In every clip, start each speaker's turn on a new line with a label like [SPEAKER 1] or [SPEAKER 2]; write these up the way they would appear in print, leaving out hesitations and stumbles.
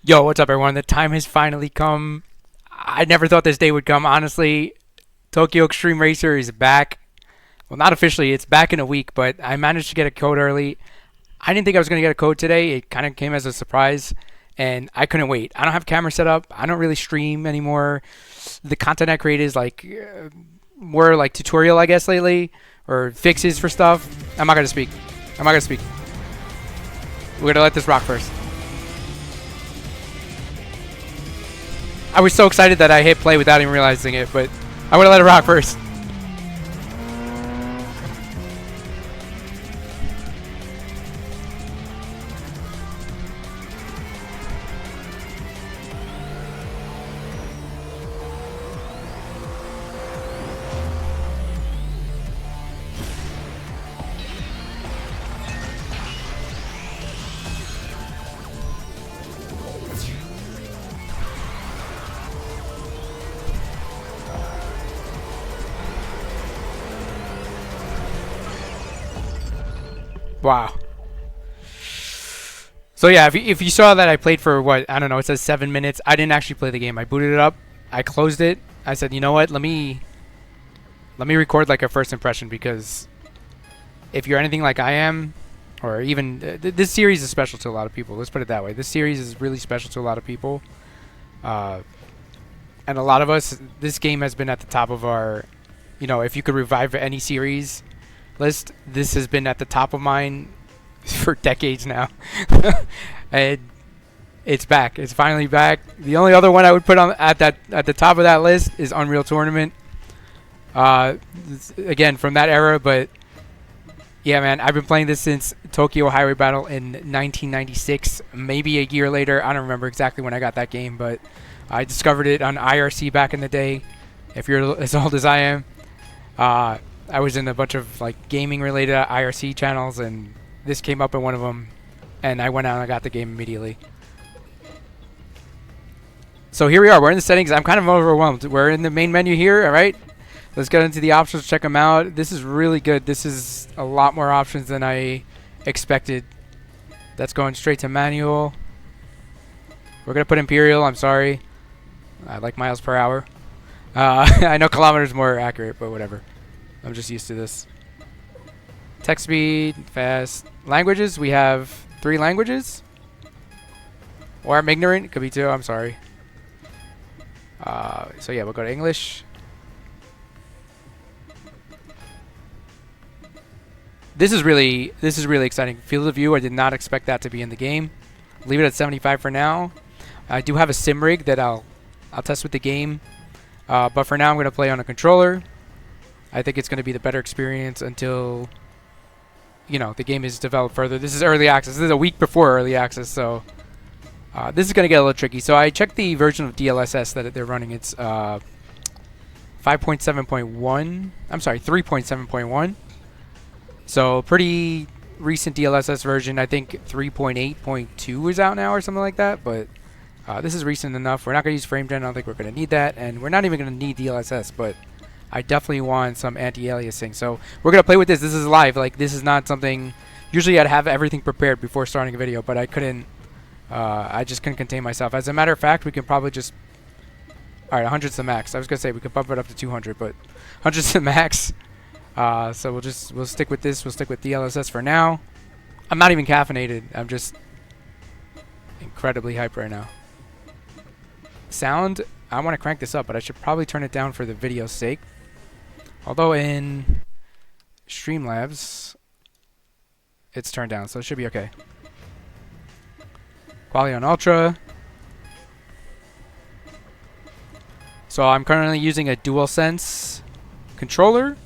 [SPEAKER 1] Yo, what's up, everyone? The time has finally come. I never thought this day would come, honestly. Tokyo Xtreme Racer is back. Well, not officially, it's back in a week, but I managed to get a code early. I didn't think I was going to get a code today. It kind of came as a surprise, and I couldn't wait. I don't have camera set up. I don't really stream anymore. The content I create is more like tutorial, I guess, lately, or fixes for stuff. I'm not going to speak. I'm not going to speak. We're going to let this rock first. I was so excited that I hit play without even realizing it, but I want to let it rock first. Wow. So yeah, if you saw that I played for what, I don't know, it says 7 minutes. I didn't actually play the game. I booted it up. I closed it. I said, you know what? Let me record like a first impression, because if you're anything like I am, or even this series is special to a lot of people. Let's put it that way. This series is really special to a lot of people. And a lot of us, this game has been at the top of our, if you could revive any series list, this has been at the top of mine for decades now. And it's back. It's finally back. The only other one I would put on at the top of that list is Unreal Tournament. Again, from that era, but yeah, man, I've been playing this since Tokyo Highway Battle in 1996, maybe a year later. I don't remember exactly when I got that game, but I discovered it on IRC back in the day. If you're as old as I am, I was in a bunch of like gaming related IRC channels, and this came up in one of them, and I went out and I got the game immediately. So here we are. We're in the settings. I'm kind of overwhelmed. We're in the main menu here. All right, let's get into the options. Check them out. This is really good. This is a lot more options than I expected. That's going straight to manual. We're gonna put Imperial. I'm sorry. I like miles per hour. I know kilometers more accurate, but whatever. I'm just used to this. Text speed, fast. Languages, we have 3 languages. Or I'm ignorant, it could be 2, I'm sorry. So yeah, we'll go to English. This is really exciting. Field of view, I did not expect that to be in the game. Leave it at 75 for now. I do have a sim rig that I'll test with the game. But for now I'm gonna play on a controller. I think it's going to be the better experience until, the game is developed further. This is early access. This is a week before early access, so this is going to get a little tricky. So I checked the version of DLSS that they're running. It's 5.7.1. I'm sorry, 3.7.1. So pretty recent DLSS version. I think 3.8.2 is out now or something like that, but this is recent enough. We're not going to use frame gen. I don't think we're going to need that, and we're not even going to need DLSS, but I definitely want some anti-aliasing. So we're going to play with this. This is live. Like, this is not something... Usually I'd have everything prepared before starting a video, but I couldn't... I just couldn't contain myself. As a matter of fact, we can probably just... Alright, 100's the max. I was going to say we could bump it up to 200, but 100's the max. So we'll stick with this. We'll stick with DLSS for now. I'm not even caffeinated. I'm just incredibly hyped right now. Sound, I want to crank this up, but I should probably turn it down for the video's sake. Although in Streamlabs, it's turned down, so it should be okay. Quality on Ultra. So I'm currently using a DualSense controller.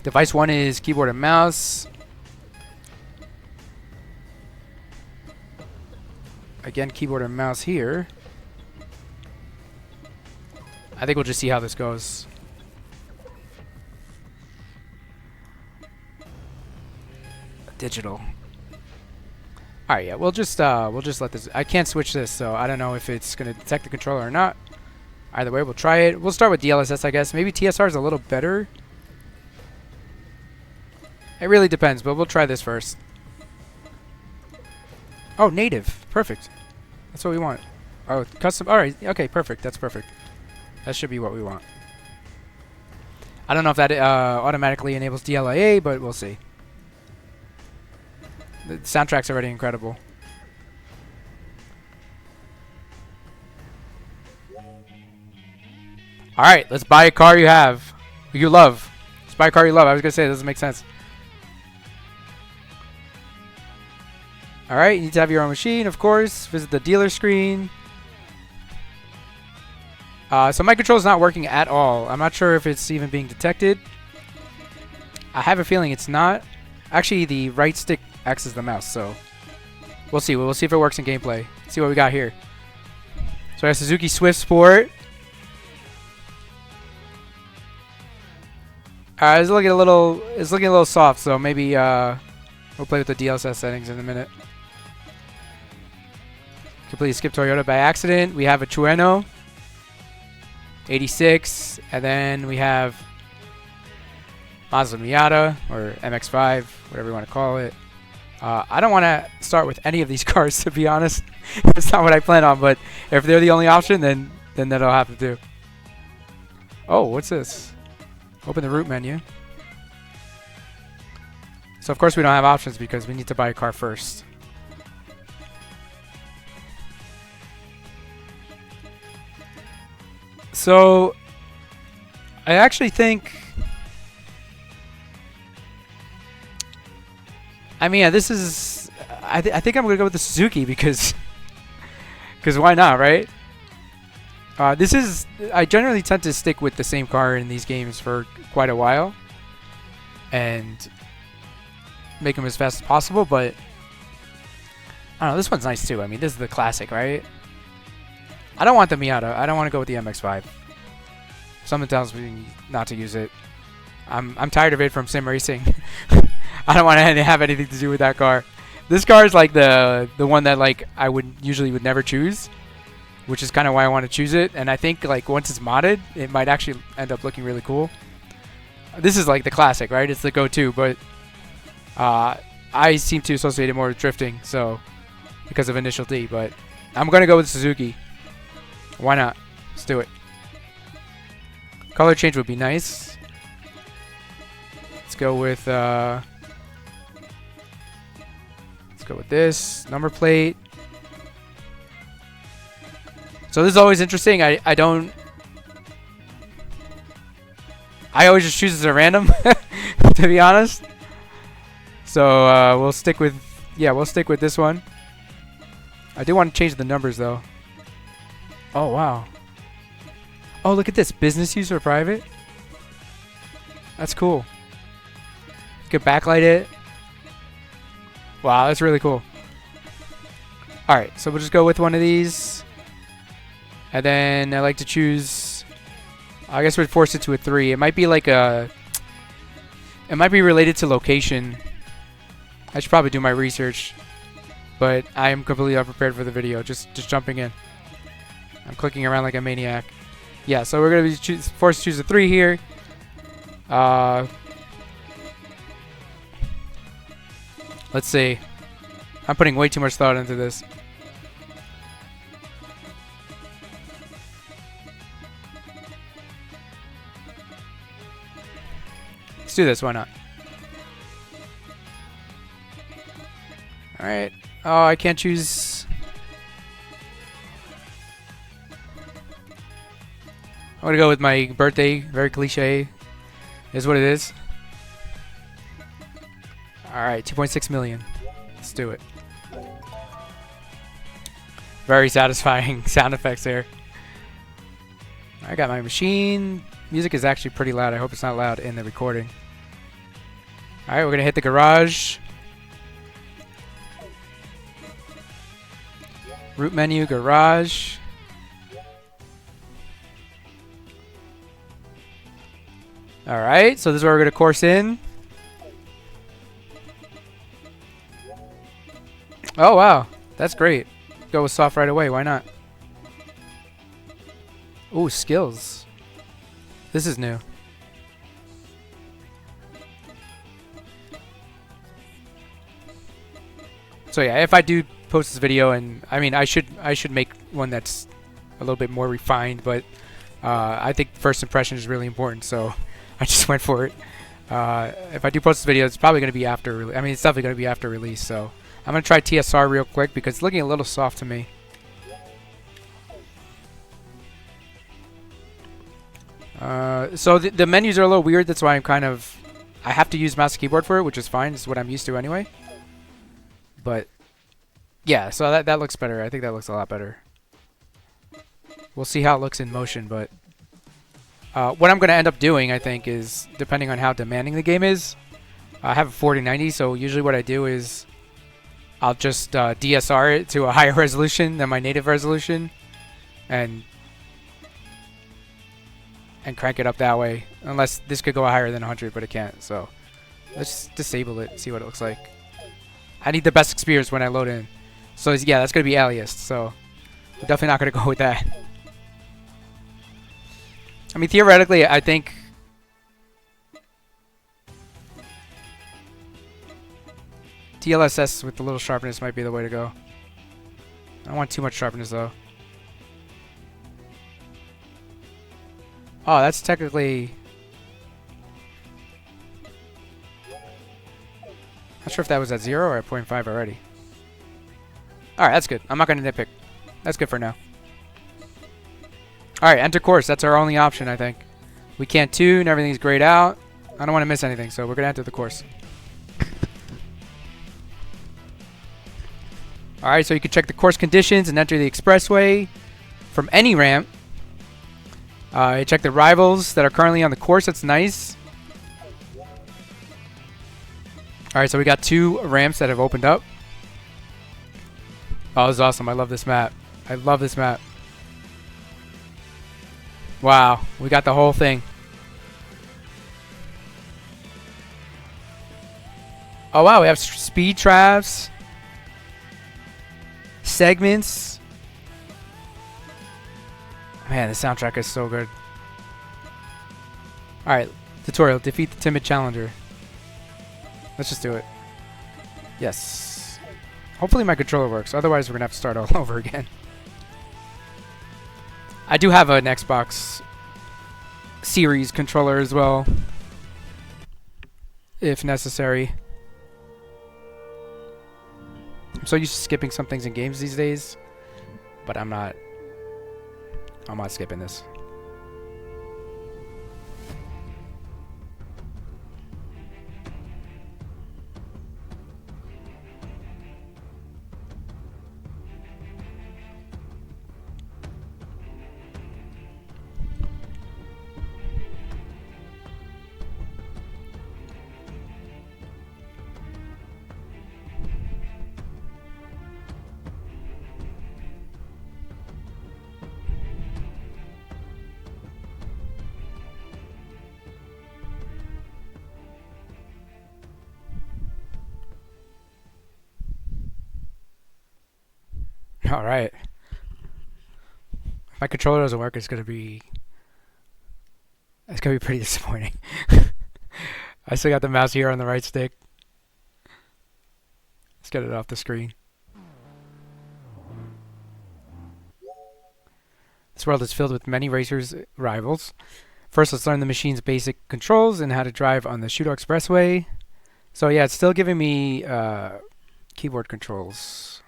[SPEAKER 1] Device 1 is keyboard and mouse. Again, keyboard and mouse here. I think we'll just see how this goes. Digital. All right, yeah, we'll just let this. I can't switch this, so I don't know if it's gonna detect the controller or not. Either way, we'll try it. We'll start with DLSS, I guess. Maybe TSR is a little better. It really depends, but we'll try this first. Oh, native. Perfect. That's what we want. Oh, custom. All right. Okay, perfect. That's perfect. That should be what we want. I don't know if that automatically enables DLIA, but we'll see. The soundtrack's already incredible. All right, let's buy a car you love. Let's buy a car you love. I was gonna say it doesn't make sense. All right, you need to have your own machine, of course. Visit the dealer screen. So my control is not working at all. I'm not sure if it's even being detected. I have a feeling it's not. Actually, the right stick acts as the mouse, so we'll see. We'll see if it works in gameplay. Let's see what we got here. So I have Suzuki Swift Sport. It's looking a little soft, so maybe we'll play with the DLSS settings in a minute. Completely skipped Toyota by accident. We have a Trueno 86, and then we have Mazda Miata, or MX-5, whatever you want to call it. I don't want to start with any of these cars, to be honest. It's not what I plan on, but if they're the only option, then that'll have to do. Oh, what's this? Open the route menu. So of course we don't have options because we need to buy a car first. So I actually think, I mean, this is, I think I'm gonna go with the Suzuki because why not, right? I generally tend to stick with the same car in these games for quite a while and make them as fast as possible, but I don't know, this one's nice too. I mean, this is the classic, right? I don't want the Miata. I don't want to go with the MX-5. Something tells me not to use it. I'm tired of it from sim racing. I don't want to have anything to do with that car. This car is like the one that like I would never choose, which is kind of why I want to choose it. And I think like once it's modded, it might actually end up looking really cool. This is like the classic, right? It's the go-to, but I seem to associate it more with drifting, so because of Initial D. But I'm gonna go with Suzuki. Why not? Let's do it. Color change would be nice. Let's go with this number plate. So this is always interesting. I always just choose as a random, to be honest. So we'll stick with this one. I do want to change the numbers though. Oh wow. Oh, look at this. Business use or private? That's cool. You could backlight it. Wow, that's really cool. Alright, so we'll just go with one of these. And then I like to choose, I guess we'd force it to a 3. It might be like it might be related to location. I should probably do my research. But I am completely unprepared for the video. Just jumping in. I'm clicking around like a maniac. Yeah, so we're going to be forced to choose a 3 here. Let's see. I'm putting way too much thought into this. Let's do this, why not? Alright. Oh, I can't choose. I'm gonna go with my birthday. Very cliche. Is what it is. Alright, 2.6 million. Let's do it. Very satisfying sound effects there. I got my machine. Music is actually pretty loud. I hope it's not loud in the recording. Alright, we're gonna hit the garage. Root menu, garage. Alright, so this is where we're gonna course in. Oh wow, that's great. Go with soft right away, why not? Ooh, skills. This is new. So yeah, if I do post this video, and I mean I should make one that's a little bit more refined, but I think first impression is really important, so I just went for it. If I do post this video, it's probably going to be after. I mean, it's definitely going to be after release. So I'm going to try TSR real quick because it's looking a little soft to me. So the menus are a little weird. That's why I have to use mouse and keyboard for it, which is fine. It's what I'm used to anyway. But yeah, so that looks better. I think that looks a lot better. We'll see how it looks in motion, but what I'm going to end up doing, I think, is depending on how demanding the game is. I have a 4090, so usually what I do is I'll just DSR it to a higher resolution than my native resolution, and crank it up that way. Unless this could go higher than 100, but it can't. So let's just disable it, see what it looks like. I need the best experience when I load in. So yeah, that's going to be aliased. So we're definitely not going to go with that. I mean, theoretically, I think DLSS with a little sharpness might be the way to go. I don't want too much sharpness, though. Oh, that's technically... Not sure if that was at 0 or at 0.5 already. Alright, that's good. I'm not going to nitpick. That's good for now. Alright, enter course. That's our only option, I think. We can't tune. Everything's grayed out. I don't want to miss anything, so we're going to enter the course. Alright, so you can check the course conditions and enter the expressway from any ramp. You check the rivals that are currently on the course. That's nice. Alright, so we got 2 ramps that have opened up. Oh, this is awesome. I love this map. I love this map. Wow, we got the whole thing. Oh wow, we have speed traps, segments. Man, the soundtrack is so good. Alright, tutorial. Defeat the timid challenger. Let's just do it. Yes. Hopefully my controller works, otherwise we're going to have to start all over again. I do have an Xbox Series controller as well, if necessary. I'm so used to skipping some things in games these days, but I'm not skipping this. All right. If my controller doesn't work, it's gonna be pretty disappointing. I still got the mouse here on the right stick. Let's get it off the screen. This world is filled with many racers' rivals. First, let's learn the machine's basic controls and how to drive on the Shuto Expressway. So yeah, it's still giving me keyboard controls.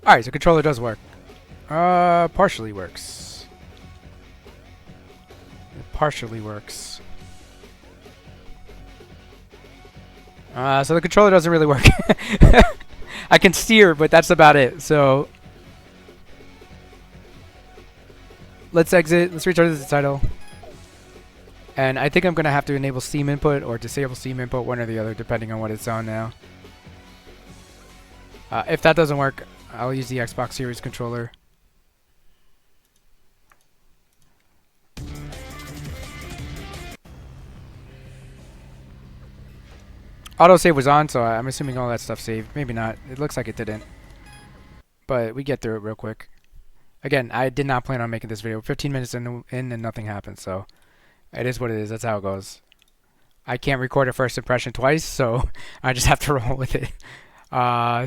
[SPEAKER 1] Alright, so controller does work. Partially works. It partially works. So the controller doesn't really work. I can steer, but that's about it. So let's exit. Let's return to the title. And I think I'm going to have to enable Steam input or disable Steam input, one or the other, depending on what it's on now. If that doesn't work, I'll use the Xbox Series controller. Autosave was on, so I'm assuming all that stuff saved. Maybe not. It looks like it didn't. But we get through it real quick. Again, I did not plan on making this video. 15 minutes in and nothing happened, so it is what it is. That's how it goes. I can't record a first impression twice, so I just have to roll with it.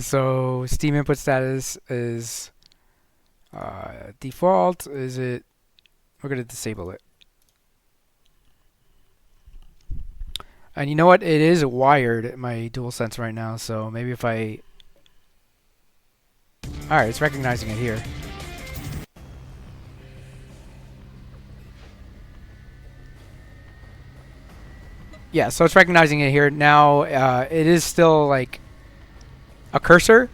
[SPEAKER 1] So Steam input status is default. Is it? We're gonna disable it. And you know what? It is wired, my DualSense right now, so maybe if I... Alright, it's recognizing it here. Yeah, so it's recognizing it here. Now, it is still like a cursor,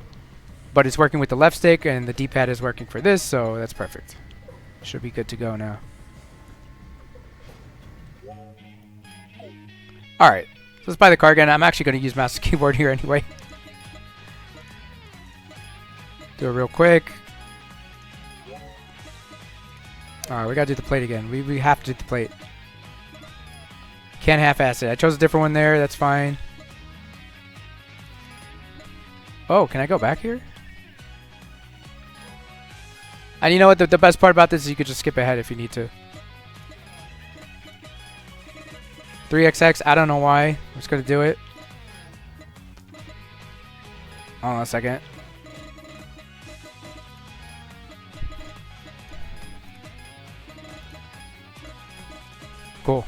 [SPEAKER 1] but it's working with the left stick, and the D-pad is working for this, so that's perfect. Should be good to go now. Alright, so let's buy the car again. I'm actually going to use mouse and keyboard here anyway. Do it real quick. Alright, we got to do the plate again. We have to do the plate. Can't half-ass it. I chose a different one there. That's fine. Oh, can I go back here? And you know what? The best part about this is you could just skip ahead if you need to. 3XX, I don't know why. I'm just going to do it. Hold on a second. Cool.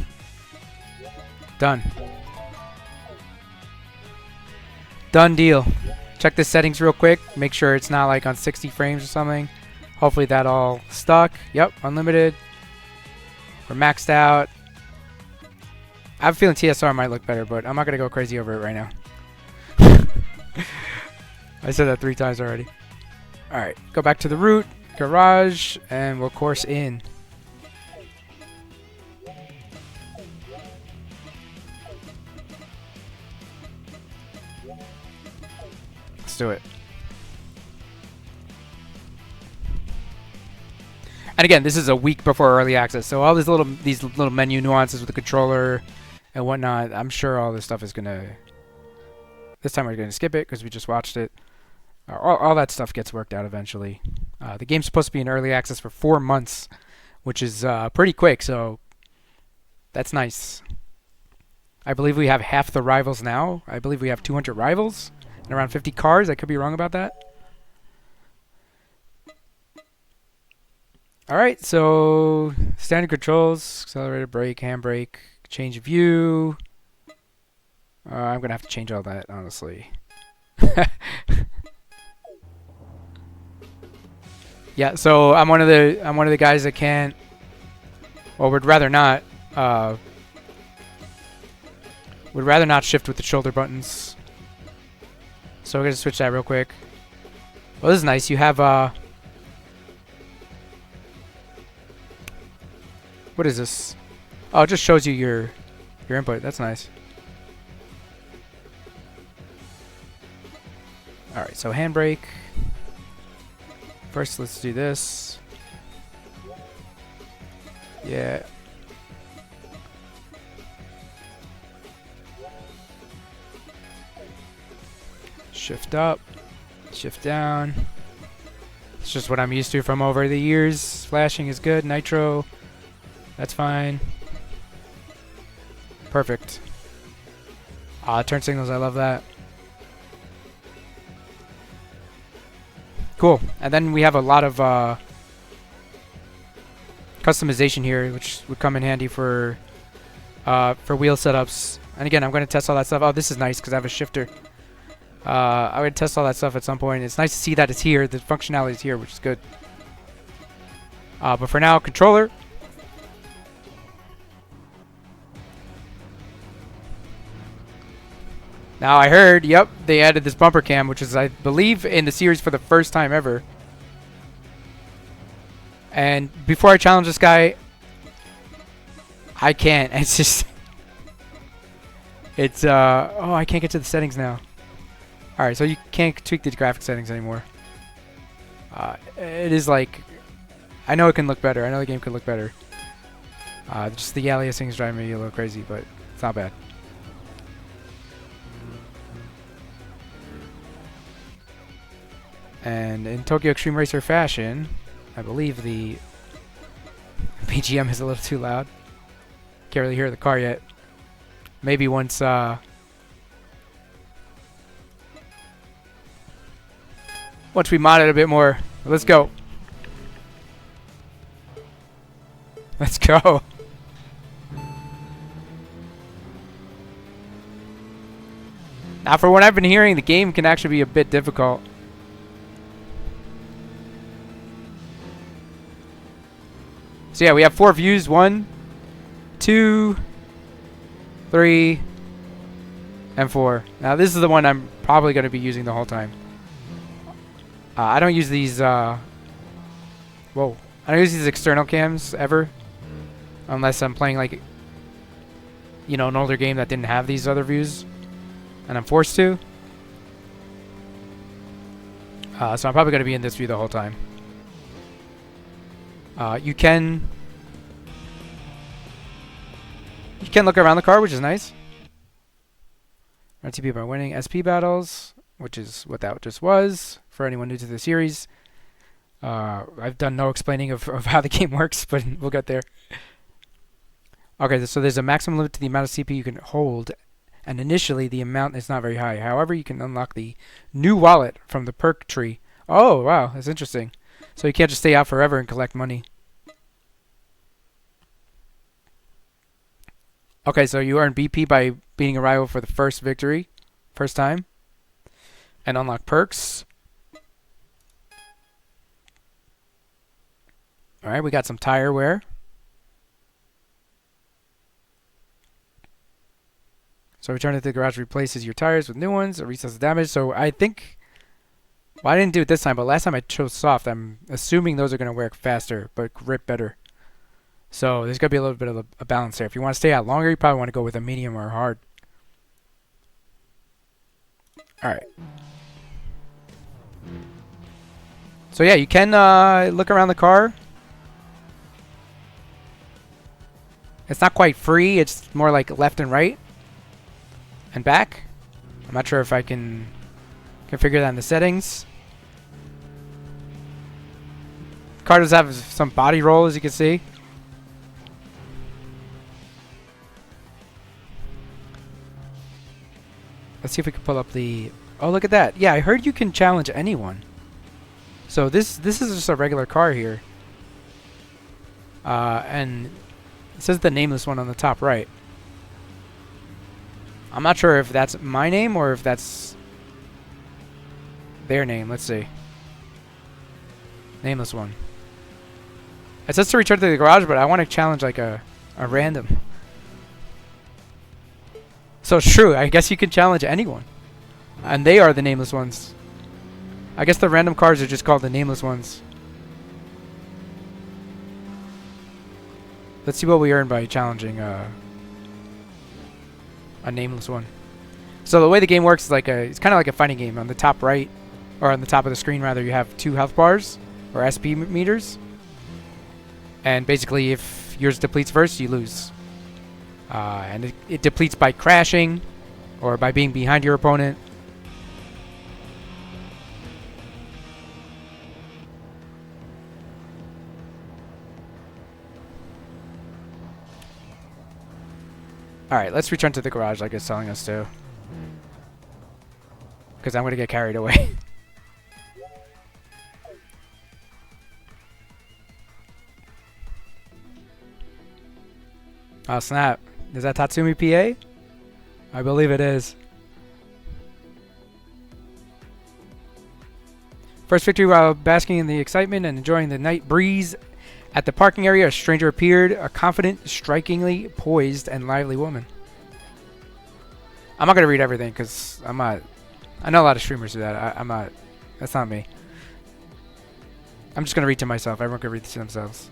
[SPEAKER 1] Done. Done deal. Check the settings real quick. Make sure it's not like on 60 frames or something. Hopefully that all stuck. Yep, unlimited. We're maxed out. I have a feeling TSR might look better, but I'm not going to go crazy over it right now. I said that 3 times already. Alright, go back to the root, garage, and we'll course in. Let's do it. And again, this is a week before early access, so all these little menu nuances with the controller and whatnot, I'm sure all this stuff is gonna... This time we're gonna skip it because we just watched it. All that stuff gets worked out eventually. The game's supposed to be in early access for 4 months, which is pretty quick, so that's nice. I believe we have half the rivals now. I believe we have 200 rivals and around 50 cars. I could be wrong about that. Alright, so standard controls, accelerator, brake, handbrake, change of view. I'm gonna have to change all that, honestly. Yeah, so I'm one of the guys that can't, or would rather not shift with the shoulder buttons. So we're gonna switch that real quick. Well, this is nice. You have what is this? Oh, it just shows you your input. That's nice. Alright, so handbrake. First, let's do this. Yeah. Shift up. Shift down. It's just what I'm used to from over the years. Flashing is good. Nitro. That's fine. Perfect. Turn signals, I love that. Cool. And then we have a lot of customization here, which would come in handy for wheel setups. And again, I'm going to test all that stuff. Oh, this is nice because I have a shifter. I would test all that stuff at some point. It's nice to see that it's here. The functionality is here, which is good. But for now, controller. Now I heard, yep, they added this bumper cam, which is, I believe, in the series for the first time ever. And before I challenge this guy, I can't. It's just, it's oh, I can't get to the settings now. All right, so you can't tweak the graphic settings anymore. It is like, I know it can look better. I know the game can look better. Just the aliasing is driving me a little crazy, but it's not bad. And in Tokyo Xtreme Racer fashion, I believe the BGM is a little too loud. Can't really hear the car yet. Maybe once once we mod it a bit more. Let's go. Let's go. Now, for what I've been hearing, the game can actually be a bit difficult. So yeah, we have 4 views. 1, 2, 3, and 4. Now this is the one I'm probably going to be using the whole time. I don't use these, I don't use these external cams ever. Unless I'm playing like, you know, an older game that didn't have these other views. And I'm forced to. So I'm probably going to be in this view the whole time. You can look around the car, which is nice. RTP by winning SP battles, which is what that just was for anyone new to the series. I've done no explaining of how the game works, but we'll get there. Okay, so there's a maximum limit to the amount of CP you can hold, and initially the amount is not very high. However, you can unlock the new wallet from the perk tree. Oh, wow, that's interesting. So you can't just stay out forever and collect money. Okay, so you earn BP by beating a rival for the first time. And unlock perks. Alright, we got some tire wear. So return it to the garage replaces your tires with new ones. It resets the damage. So I think... Well, I didn't do it this time, but last time I chose soft. I'm assuming those are going to work faster, but grip better. So there's going to be a little bit of a balance there. If you want to stay out longer, you probably want to go with a medium or a hard. Alright. So yeah, you can look around the car. It's not quite free. It's more like left and right. And back. I'm not sure if I can configure that in the settings. The car does have some body roll, as you can see. Let's see if we can pull up the... Oh, look at that. Yeah, I heard you can challenge anyone. So this is just a regular car here. And it says the nameless one on the top right. I'm not sure if that's my name or if that's their name. Let's see. Nameless one. It says to return to the garage, but I want to challenge like a random. So it's true. I guess you can challenge anyone. And they are the nameless ones. I guess the random cars are just called the nameless ones. Let's see what we earn by challenging a nameless one. So the way the game works is like it's kind of like a fighting game. On the top right, or on the top of the screen rather, you have 2 health bars or SP meters. And basically, if yours depletes first, you lose. And it depletes by crashing or by being behind your opponent. Alright, let's return to the garage like it's telling us to. Because I'm going to get carried away. Oh, snap. Is that Tatsumi PA? I believe it is. First victory while basking in the excitement and enjoying the night breeze. At the parking area, a stranger appeared, a confident, strikingly poised, and lively woman. I'm not going to read everything because I'm not... I know a lot of streamers do that. I'm not... That's not me. I'm just going to read to myself. Everyone can read to themselves.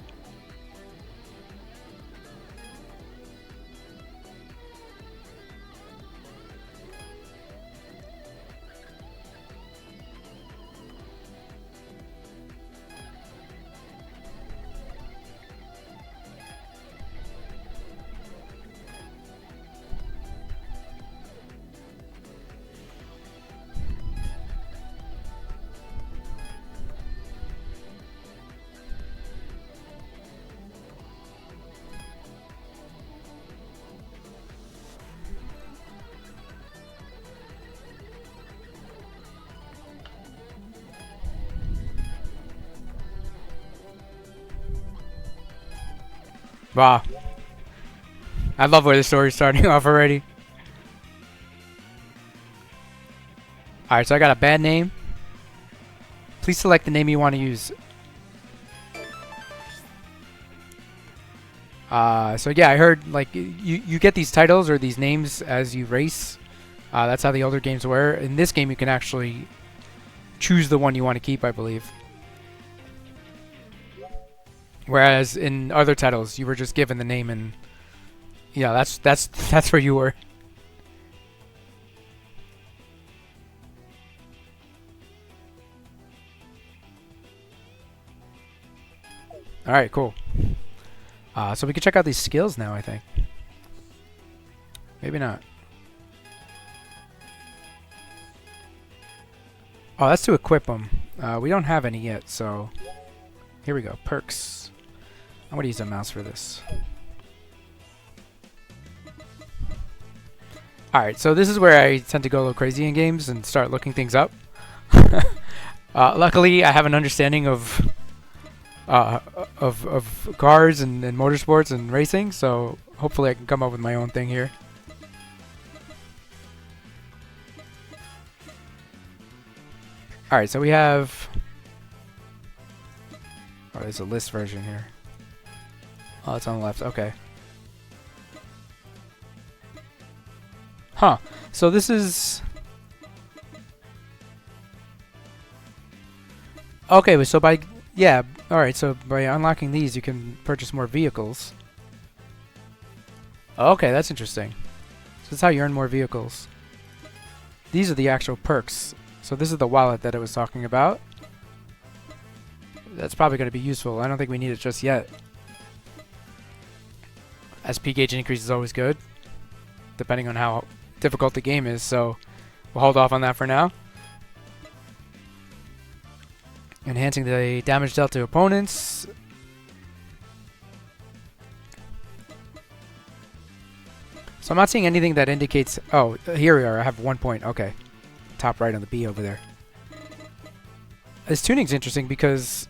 [SPEAKER 1] Wow. I love where the story's starting off already. Alright, so I got a bad name. Please select the name you want to use. So yeah, I heard like you get these titles or these names as you race. That's how the older games were. In this game, you can actually choose the one you want to keep, I believe. Whereas in other titles, you were just given the name, and yeah, that's where you were. All right, cool. So we can check out these skills now, I think. Maybe not. Oh, that's to equip them. We don't have any yet, so here we go. Perks. I'm going to use a mouse for this. Alright, so this is where I tend to go a little crazy in games and start looking things up. Luckily, I have an understanding of cars and motorsports and racing, so hopefully I can come up with my own thing here. Alright, so we have... Oh, there's a list version here. Oh, it's on the left. Okay. Huh. So this is... Okay, so by... Yeah, alright, so by unlocking these, you can purchase more vehicles. Okay, that's interesting. So that's how you earn more vehicles. These are the actual perks. So this is the wallet that it was talking about. That's probably going to be useful. I don't think we need it just yet. SP gauge increase is always good, depending on how difficult the game is, so we'll hold off on that for now. Enhancing the damage dealt to opponents. So I'm not seeing anything that indicates... Oh, here we are. I have 1 point. Okay. Top right on the B over there. This tuning's interesting because...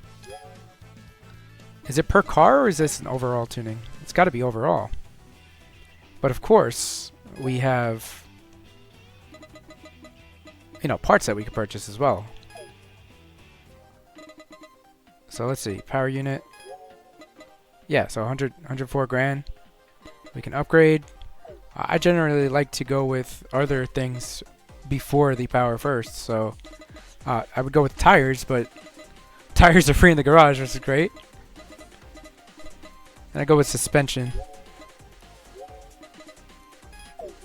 [SPEAKER 1] Is it per car or is this an overall tuning? It's got to be overall. But of course, we have... You know, parts that we can purchase as well. So let's see. Power unit. Yeah, so 104 grand. We can upgrade. I generally like to go with other things before the power first, so I would go with tires, but tires are free in the garage, which is great. And I go with suspension.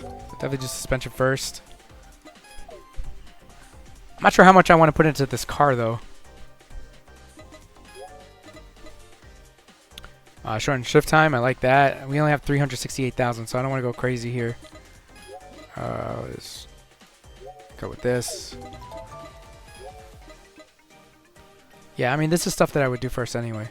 [SPEAKER 1] Definitely just suspension first. I'm not sure how much I want to put into this car, though. Shorten shift time, I like that. We only have 368,000, so I don't want to go crazy here. Let's go with this. Yeah, I mean, this is stuff that I would do first anyway.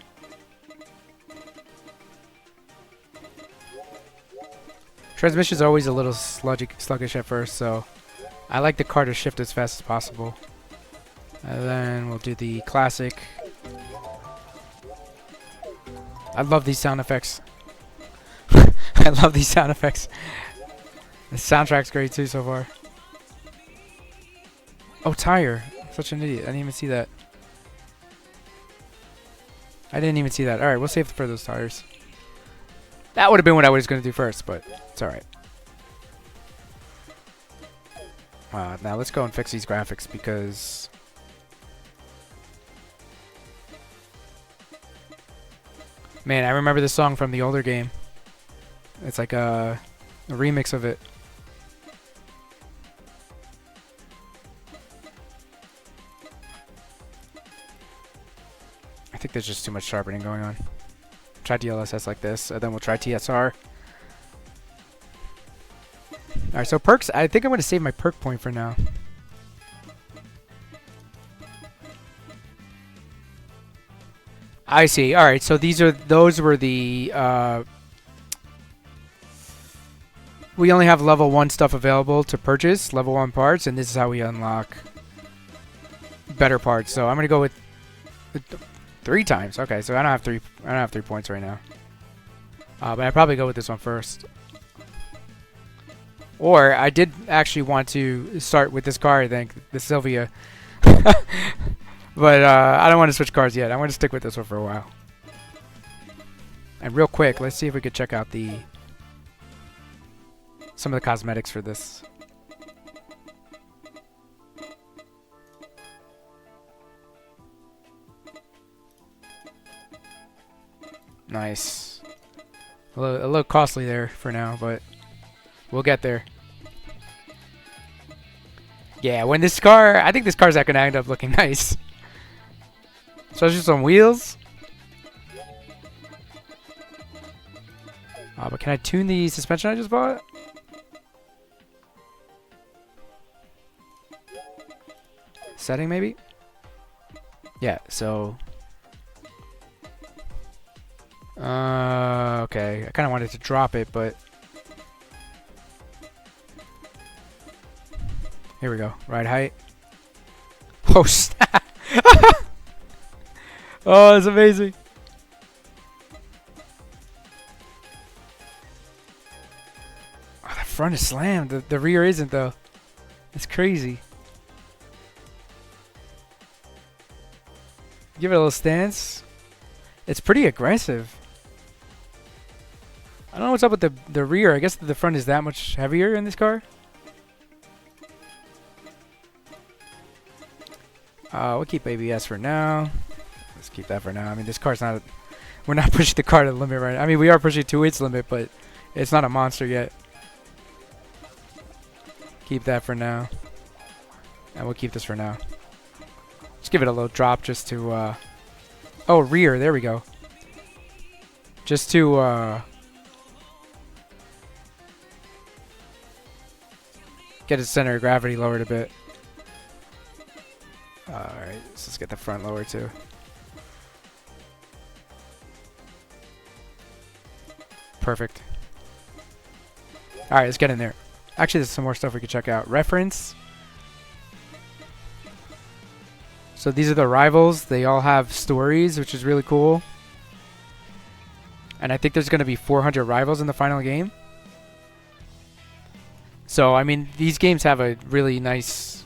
[SPEAKER 1] Transmission's always a little sluggish at first, so I like the car to shift as fast as possible. And then we'll do the classic. I love these sound effects. I love these sound effects. The soundtrack's great too so far. Oh, tire. Such an idiot. I didn't even see that. I didn't even see that. Alright, we'll save for those tires. That would have been what I was going to do first, but it's alright. Now let's go and fix these graphics because... Man, I remember this song from the older game. It's like a remix of it. I think there's just too much sharpening going on. Try DLSS like this, and then we'll try TSR. Alright, so perks, I think I'm going to save my perk point for now. I see. Alright, so those were the... we only have level 1 stuff available to purchase, level 1 parts, and this is how we unlock better parts. So I'm going to go with 3 times. Okay, so I don't have 3 points right now. But I'd probably go with this one first. Or I did actually want to start with this car, I think, the Sylvia. But I don't want to switch cars yet. I want to stick with this one for a while. And real quick, let's see if we could check out some of the cosmetics for this. Nice. A little costly there for now, but we'll get there. Yeah, when this car, I think this car's not gonna end up looking nice. Especially some wheels. But can I tune the suspension I just bought? Setting maybe? Yeah, so okay. I kinda wanted to drop it, but here we go. Ride height. Oh snap! Oh, that's amazing. Oh, the front is slammed. The rear isn't though. It's crazy. Give it a little stance. It's pretty aggressive. I don't know what's up with the rear. I guess the front is that much heavier in this car. We'll keep ABS for now. Let's keep that for now. I mean, this car's not... We're not pushing the car to the limit right now. I mean, we are pushing to its limit, but it's not a monster yet. Keep that for now. And we'll keep this for now. Just give it a little drop just to... Oh, rear. There we go. Just to... get its center of gravity lowered a bit. Alright, so let's get the front lower too. Perfect. Alright, let's get in there. Actually, there's some more stuff we could check out. Reference. So these are the rivals. They all have stories, which is really cool. And I think there's going to be 400 rivals in the final game. So, I mean, these games have a really nice...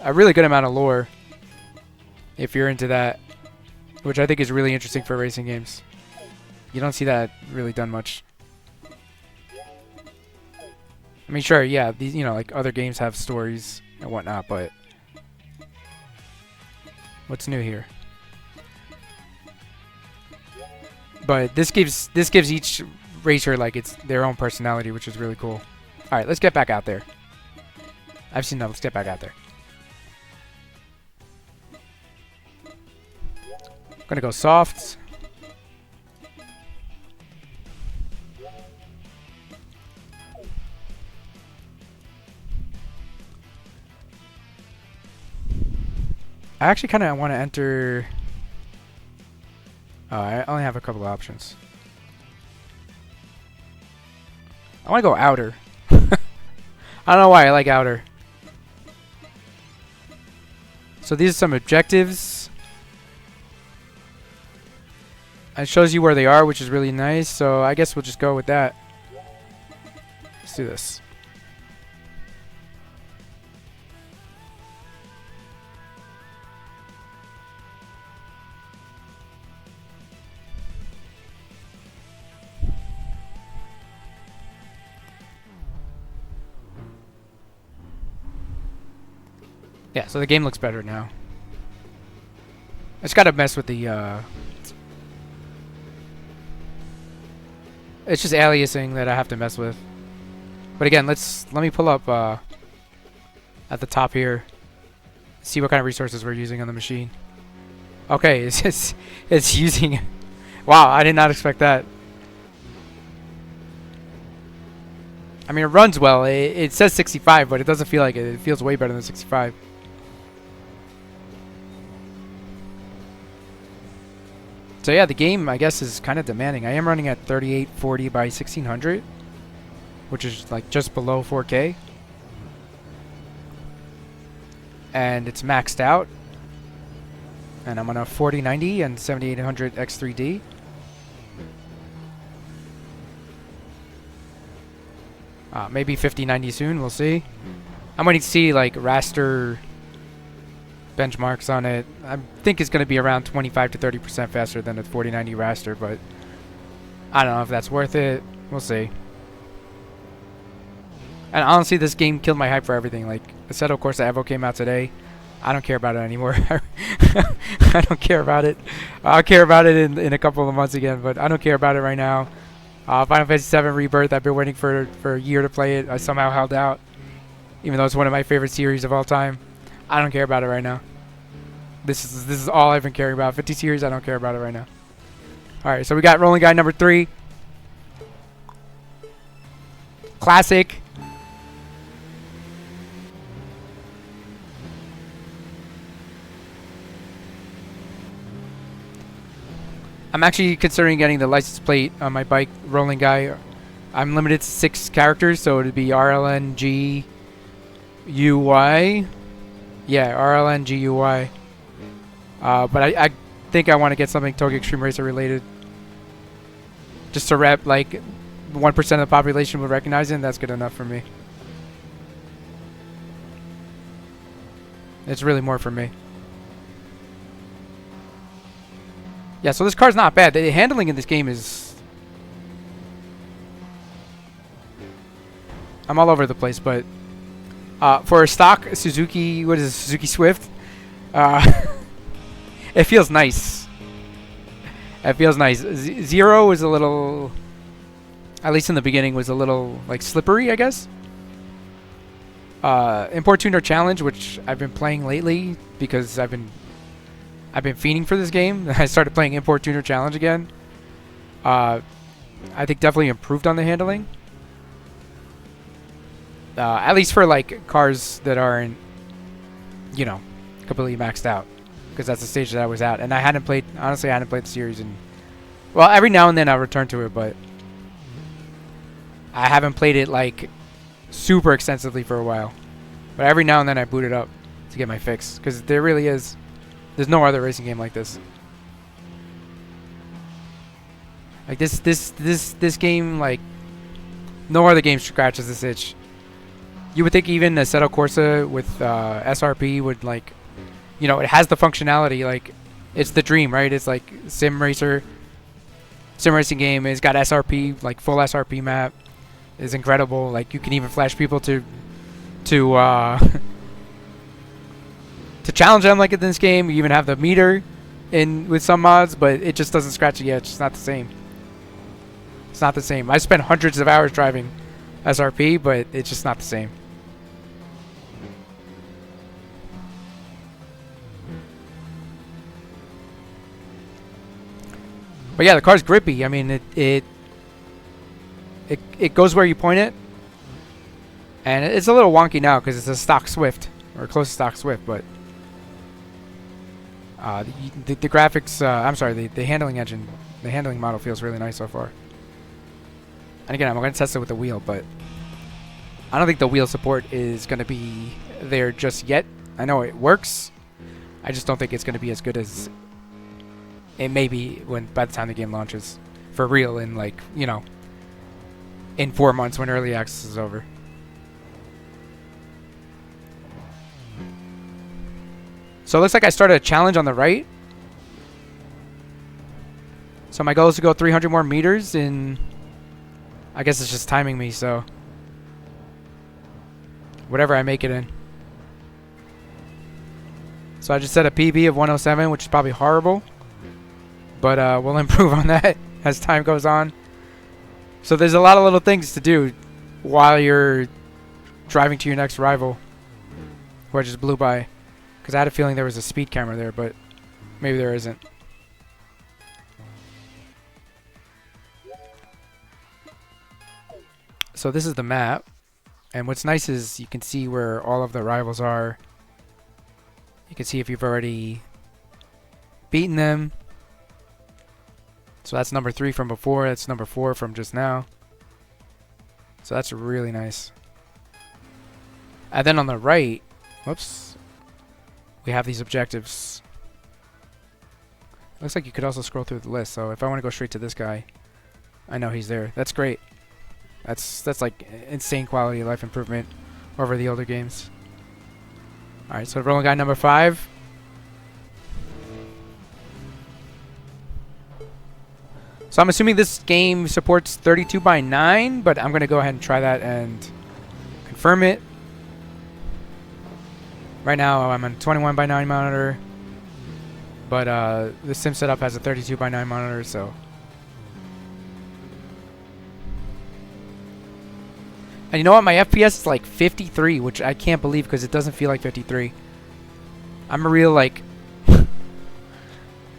[SPEAKER 1] a really good amount of lore. If you're into that. Which I think is really interesting for racing games. You don't see that really done much. I mean, sure, yeah, these, you know, like other games have stories and whatnot, but what's new here? But this gives each racer like it's their own personality, which is really cool. All right, let's get back out there. I've seen that. Let's get back out there. I'm gonna go soft. I actually kind of want to enter... Oh, I only have a couple of options. I want to go outer. I don't know why I like outer. So these are some objectives. It shows you where they are, which is really nice. So I guess we'll just go with that. Let's do this. Yeah, so the game looks better now. I just gotta mess with the, it's just aliasing that I have to mess with. But again, let me pull up, at the top here. See what kind of resources we're using on the machine. Okay, it's using... Wow, I did not expect that. I mean, it runs well. It says 65, but it doesn't feel like it. It feels way better than 65. So yeah, the game, I guess, is kind of demanding. I am running at 3840 by 1600, which is like just below 4K. And it's maxed out. And I'm on a 4090 and 7800 X3D. Maybe 50, 90 soon. We'll see. I'm waiting to see like raster benchmarks on it. I think it's going to be around 25 to 30% faster than the 4090 raster, but I don't know if that's worth it. We'll see. And honestly, this game killed my hype for everything. Like, Assetto Corsa Evo came out today. I don't care about it anymore. I don't care about it. I'll care about it in a couple of months again, but I don't care about it right now. Final Fantasy VII Rebirth, I've been waiting for a year to play it. I somehow held out, even though it's one of my favorite series of all time. I don't care about it right now. This is all I've been caring about. 50 series, I don't care about it right now. Alright, so we got rolling guy number 3. Classic. I'm actually considering getting the license plate on my bike, rolling guy. I'm limited to 6 characters, so it'd be RLNGUY. Yeah, RLNGUY. But I think I want to get something Tokyo Xtreme Racer related. Just to rep, like, 1% of the population would recognize it, and that's good enough for me. It's really more for me. Yeah, so this car's not bad. The handling in this game is... I'm all over the place, but... for a stock Suzuki... What is it? Suzuki Swift? It feels nice. It feels nice. Zero was a little... At least in the beginning, was a little, like, slippery, I guess. Import Tuner Challenge, which I've been playing lately because I've been fiending for this game. I started playing Import Tuner Challenge again. I think definitely improved on the handling. At least for like cars that aren't, you know, completely maxed out. Because that's the stage that I was at. And I hadn't played, honestly, I hadn't played the series in, well, every now and then I'll return to it, but I haven't played it like super extensively for a while. But every now and then I boot it up to get my fix. Because there really is. There's no other racing game like this. Like this game, like no other game scratches this itch. You would think even Assetto Corsa with SRP would, like, you know, it has the functionality. Like, it's the dream, right? It's like sim racing game. It's got SRP, like full SRP map. It's incredible. Like, you can even flash people to challenge them, like in this game. You even have the meter in with some mods, but it just doesn't scratch it yet. It's just not the same. It's not the same. I spent hundreds of hours driving SRP, but it's just not the same. But yeah, the car's grippy. I mean, it goes where you point it, and it's a little wonky now because it's a stock Swift or close to stock Swift, but the graphics, I'm sorry, the handling engine, the handling model feels really nice so far. And again, I'm going to test it with the wheel, but I don't think the wheel support is going to be there just yet. I know it works. I just don't think it's going to be as good as it may be by the time the game launches for real in, like, you know, in 4 months when early access is over. So it looks like I started a challenge on the right. So my goal is to go 300 more meters in... I guess it's just timing me, so... whatever I make it in. So I just set a PB of 107, which is probably horrible. But we'll improve on that as time goes on. So there's a lot of little things to do while you're driving to your next rival. Who I just blew by. Because I had a feeling there was a speed camera there, but maybe there isn't. So this is the map. And what's nice is you can see where all of the rivals are. You can see if you've already beaten them. So that's number 3 from before. That's number 4 from just now. So that's really nice. And then on the right, whoops, we have these objectives. Looks like you could also scroll through the list. So if I want to go straight to this guy, I know he's there. That's great. That's like insane quality of life improvement over the older games. All right, so rolling guy number 5. So I'm assuming this game supports 32:9, but I'm gonna go ahead and try that and confirm it. Right now I'm on 21:9 monitor, but the sim setup has a 32:9 monitor, so. And you know what? My FPS is like 53, which I can't believe because it doesn't feel like 53. I'm a real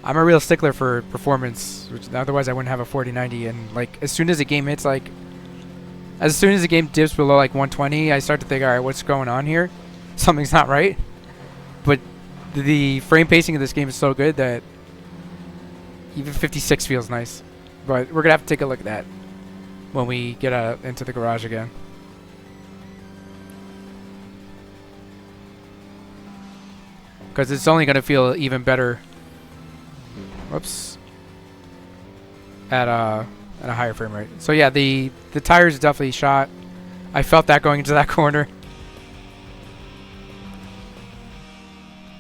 [SPEAKER 1] I'm a real stickler for performance, which otherwise I wouldn't have a 4090. And like as soon as the game hits as soon as the game dips below like 120, I start to think, all right, what's going on here? Something's not right. But the frame pacing of this game is so good that even 56 feels nice. But we're gonna have to take a look at that when we get into the garage again. Because it's only going to feel even better. Whoops. At a higher frame rate. So yeah, the tires definitely shot. I felt that going into that corner.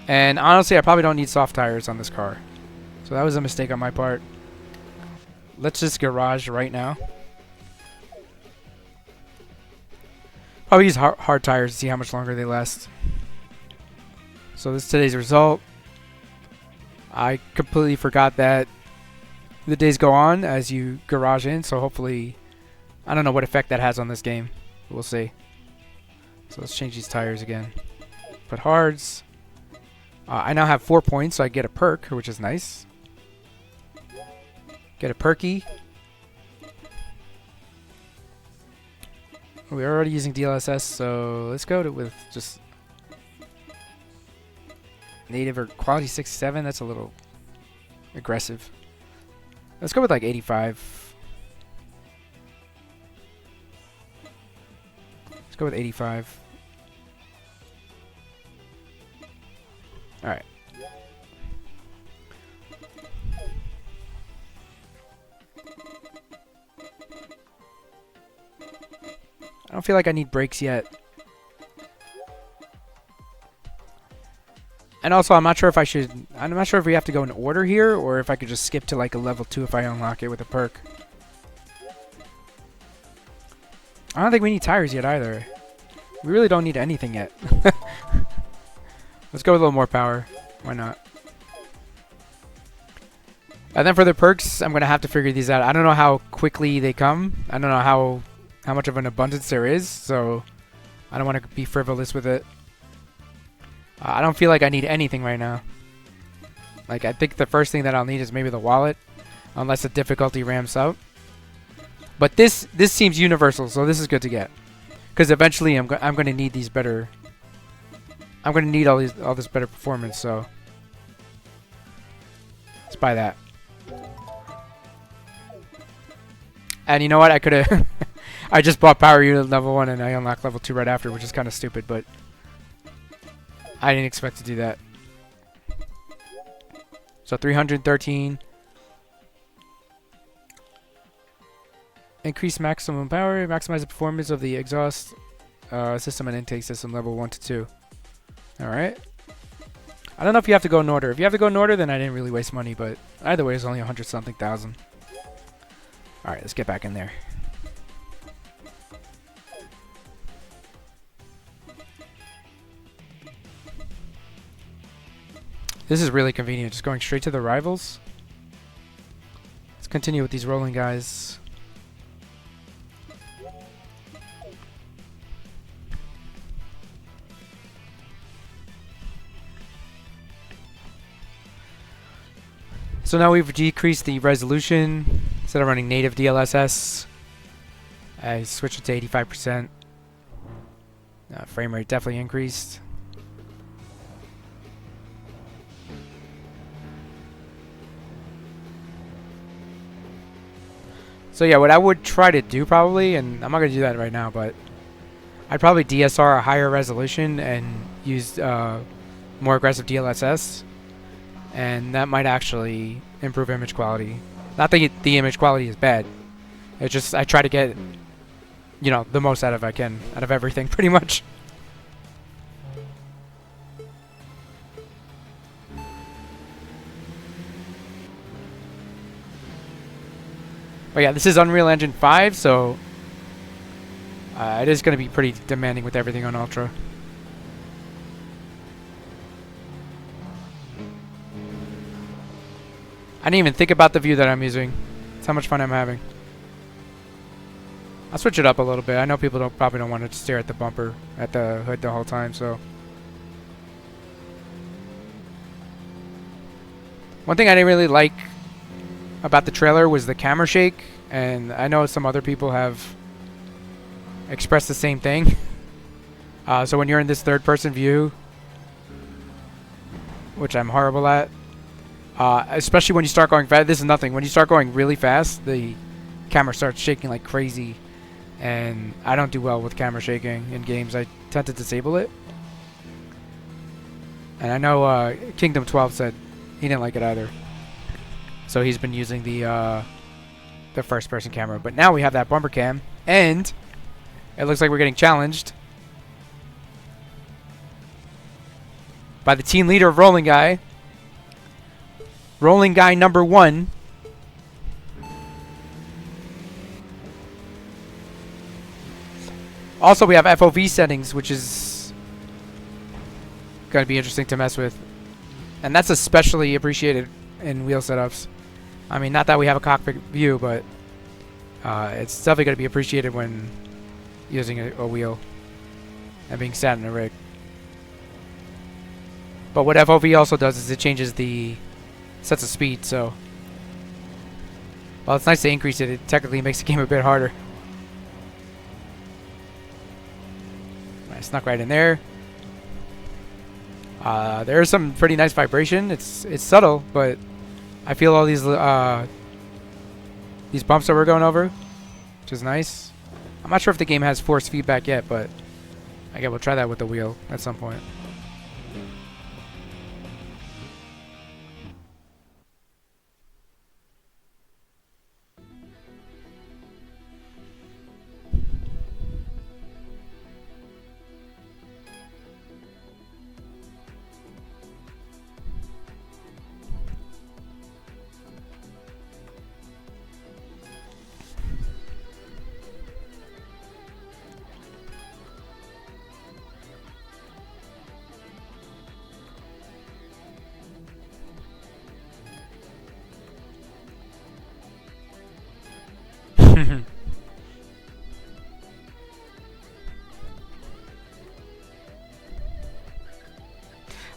[SPEAKER 1] And honestly, I probably don't need soft tires on this car. So that was a mistake on my part. Let's just garage right now. Probably use hard tires to see how much longer they last. So this is today's result. I completely forgot that the days go on as you garage in, so hopefully, I don't know what effect that has on this game. We'll see. So let's change these tires again. Put hards. I now have 4 points, so I get a perk, which is nice. Get a perky. We're already using DLSS, so let's go with just native or quality 67. That's a little aggressive. Let's go with like 85. Let's go with 85. All right. I don't feel like I need brakes yet. And also, I'm not sure if we have to go in order here, or if I could just skip to like a level 2 if I unlock it with a perk. I don't think we need tires yet either. We really don't need anything yet. Let's go with a little more power. Why not? And then for the perks, I'm going to have to figure these out. I don't know how quickly they come. I don't know how much of an abundance there is, so I don't want to be frivolous with it. I don't feel like I need anything right now. Like, I think the first thing that I'll need is maybe the wallet, unless the difficulty ramps up. But this seems universal, so this is good to get. Because eventually I'm going to need these better. I'm going to need all this better performance, so let's buy that. And you know what? I could have I just bought power unit level 1 and I unlocked level 2 right after, which is kind of stupid, but I didn't expect to do that. So 313. Increase maximum power. Maximize the performance of the exhaust system and intake system level 1 to 2. Alright. I don't know if you have to go in order. If you have to go in order, then I didn't really waste money, but either way, it's only 100-something thousand. Alright, let's get back in there. This is really convenient, just going straight to the rivals. Let's continue with these rolling guys. So now we've decreased the resolution. Instead of running native DLSS, I switched it to 85%. Frame rate definitely increased. So yeah, what I would try to do probably, and I'm not going to do that right now, but I'd probably DSR a higher resolution and use more aggressive DLSS. And that might actually improve image quality. Not that the image quality is bad. It's just I try to get you know, the most out of everything, pretty much. But yeah, this is Unreal Engine 5, so it is going to be pretty demanding with everything on Ultra. I didn't even think about the view that I'm using. That's how much fun I'm having. I'll switch it up a little bit. I know people probably don't want to stare at the bumper, at the hood the whole time, so. One thing I didn't really like about the trailer was the camera shake, and I know some other people have expressed the same thing. So when you're in this third-person view, which I'm horrible at, especially when you start going fast, this is nothing. When you start going really fast, the camera starts shaking like crazy, and I don't do well with camera shaking in games. I tend to disable it. And I know Kingdom 12 said he didn't like it either. So he's been using the first-person camera. But now we have that bumper cam, and it looks like we're getting challenged by the team leader of Rolling Guy. Rolling Guy number 1. Also, we have FOV settings, which is going to be interesting to mess with. And that's especially appreciated in wheel setups. I mean, not that we have a cockpit view, but it's definitely going to be appreciated when using a wheel and being sat in a rig. But what FOV also does is it changes the sets of speed, so while it's nice to increase it, it technically makes the game a bit harder. I snuck right in there. There's some pretty nice vibration. It's subtle, but I feel all these bumps that we're going over, which is nice. I'm not sure if the game has force feedback yet, but I guess we'll try that with the wheel at some point.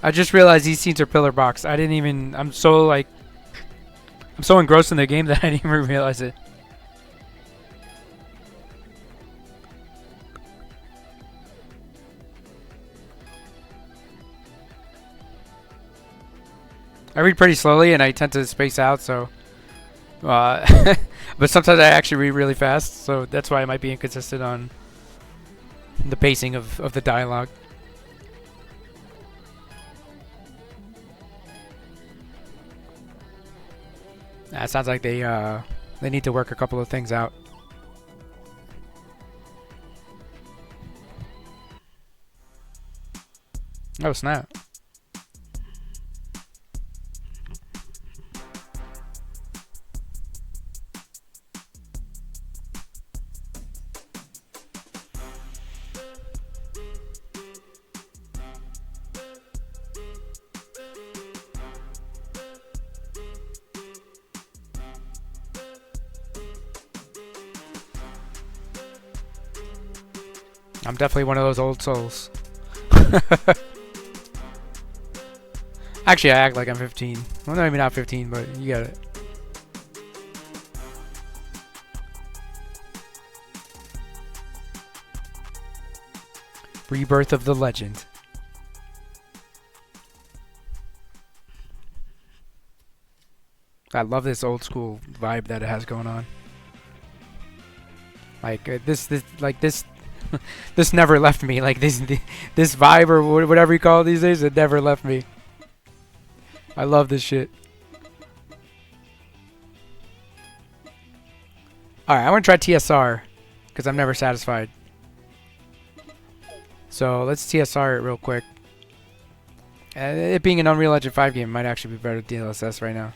[SPEAKER 1] I just realized these scenes are pillar box. I didn't even. I'm so engrossed in the game that I didn't even realize it. I read pretty slowly and I tend to space out, so. But sometimes I actually read really fast, so that's why I might be inconsistent on the pacing of the dialogue. It sounds like they need to work a couple of things out. Oh snap. I'm definitely one of those old souls. Actually, I act like I'm 15. Well, maybe not 15, but you get it. Rebirth of the Legend. I love this old school vibe that it has going on. Like this this never left me. Like this vibe or whatever you call it these days, it never left me. I love this shit. Alright, I want to try TSR. because I'm never satisfied. So let's TSR it real quick. It being an Unreal Engine 5 game might actually be better than DLSS right now.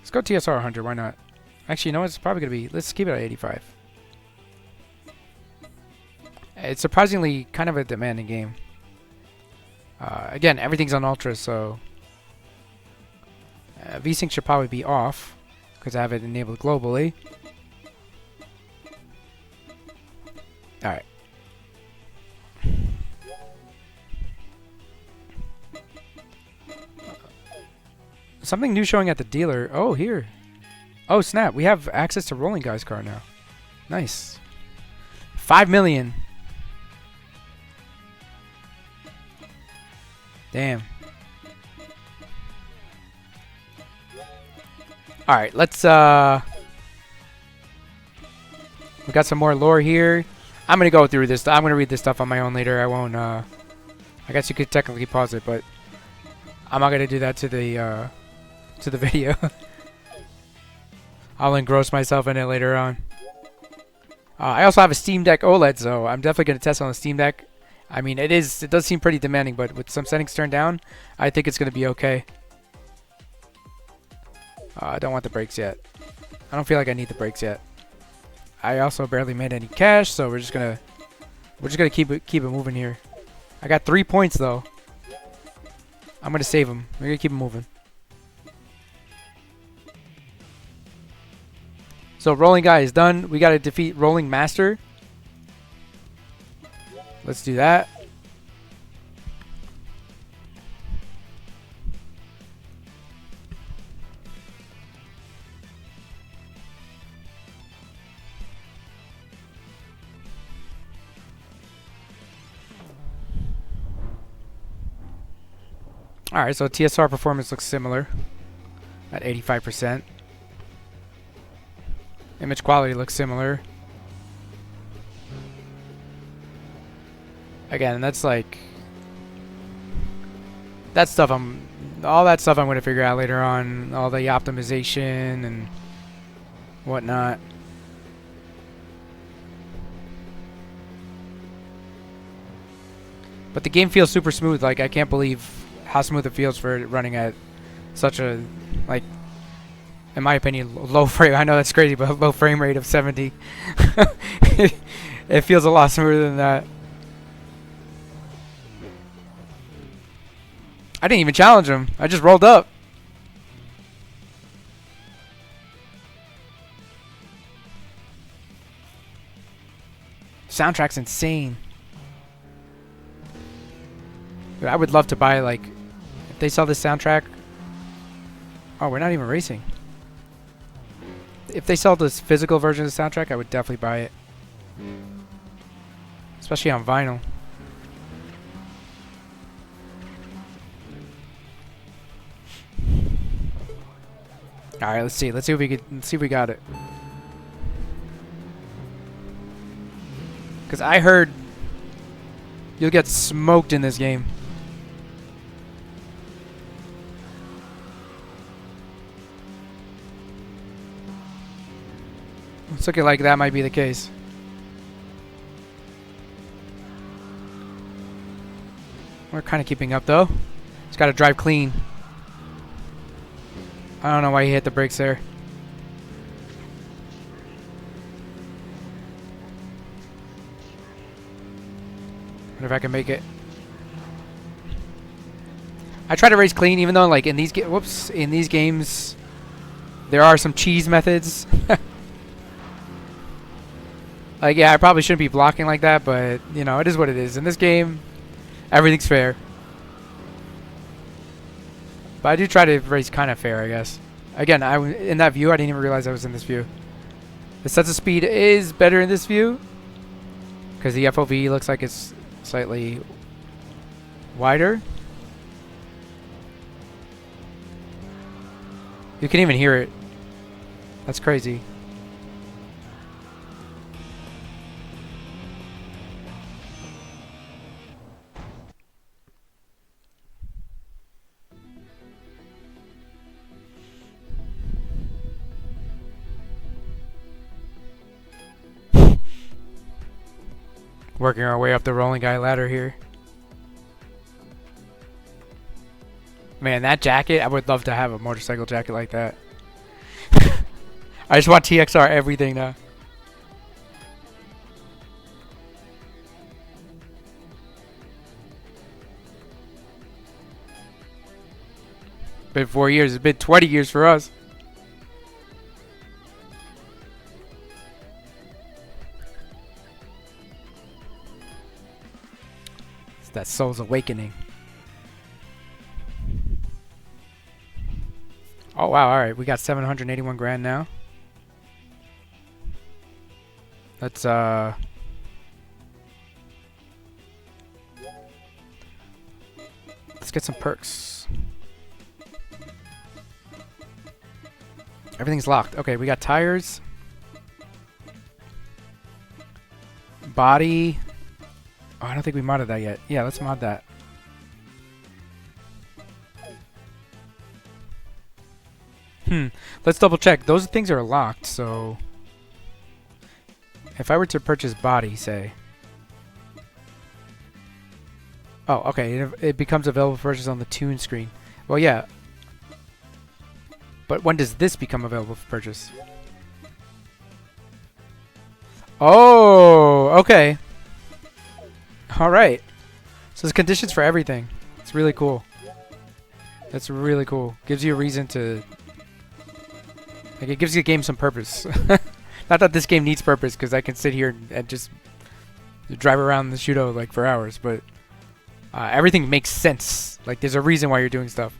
[SPEAKER 1] Let's go TSR 100, why not? Actually, you know what? It's probably going to be... Let's keep it at 85. It's surprisingly kind of a demanding game. Again, everything's on Ultra, so... VSync should probably be off, because I have it enabled globally. Alright. Something new showing at the dealer. Oh, here. Oh, snap. We have access to Rolling Guy's car now. Nice. 5 million. Damn. Alright, let's, we got some more lore here. I'm gonna go through this. I'm gonna read this stuff on my own later. I won't, I guess you could technically pause it, but I'm not gonna do that to the video. I'll engross myself in it later on. I also have a Steam Deck OLED, so I'm definitely gonna test on the Steam Deck. I mean, it does seem pretty demanding, but with some settings turned down, I think it's gonna be okay. I don't want the brakes yet. I don't feel like I need the brakes yet. I also barely made any cash, so we're just gonna keep it moving here. I got 3 points though. I'm gonna save them. We're gonna keep it moving. So Rolling Guy is done. We gotta defeat Rolling Master. Let's do that. Alright, so TSR performance looks similar at 85%. Image quality looks similar. Again, that's like... all that stuff I'm going to figure out later on. All the optimization and whatnot. But the game feels super smooth. Like, I can't believe how smooth it feels for it running at such a, like, in my opinion, low frame. I know that's crazy, but low frame rate of 70. It feels a lot smoother than that. I didn't even challenge him. I just rolled up. Soundtrack's insane. Dude, I would love to buy, like, if they sell this soundtrack. Oh, we're not even racing. If they sell this physical version of the soundtrack, I would definitely buy it. Especially on vinyl. Alright, let's see. Let's see if we got it. Because I heard you'll get smoked in this game. It's looking like that might be the case. We're kind of keeping up though. Just got to drive clean. I don't know why he hit the brakes there. Wonder if I can make it. I try to race clean, even though like in these games there are some cheese methods. Like, yeah, I probably shouldn't be blocking like that, but you know, it is what it is. In this game, everything's fair. But I do try to race kind of fair, I guess. Again, in that view, I didn't even realize I was in this view. The sense of speed is better in this view because the FOV looks like it's slightly wider. You can even hear it. That's crazy. Working our way up the rolling guy ladder here. Man, that jacket, I would love to have a motorcycle jacket like that. I just want TXR everything now. Been 4 years. It's been 20 years for us. It's that soul's awakening. Oh wow! All right, we got 781 grand now. Let's get some perks. Everything's locked. Okay, we got tires, body. Oh, I don't think we modded that yet. Yeah, let's mod that. Let's double check. Those things are locked, so if I were to purchase body, say. Oh, okay. It becomes available for purchase on the tune screen. Well, yeah. But when does this become available for purchase? Oh, okay. All right. So there's conditions for everything. It's really cool. That's really cool. Gives you a reason to... Like, it gives the game some purpose. Not that this game needs purpose, because I can sit here and just drive around the Shuto, like, for hours, but everything makes sense. Like, there's a reason why you're doing stuff.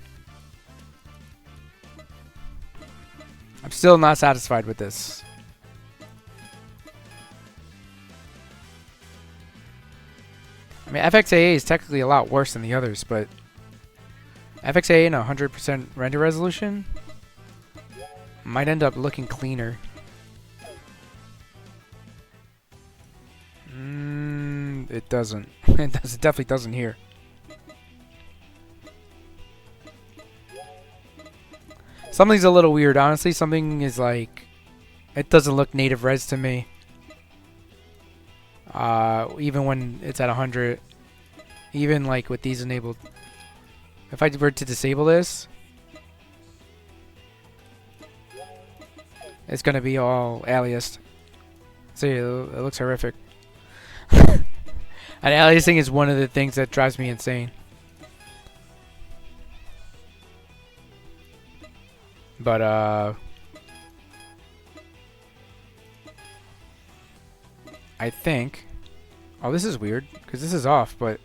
[SPEAKER 1] I'm still not satisfied with this. I mean, FXAA is technically a lot worse than the others, but FXAA in 100% render resolution might end up looking cleaner. It doesn't. It definitely doesn't here. Something's a little weird, honestly. Something is like, it doesn't look native res to me. Even when it's at 100. Even like with these enabled. If I were to disable this, it's gonna be all aliased. See, it looks horrific. And aliasing is one of the things that drives me insane. But I think, oh, this is weird because this is off, but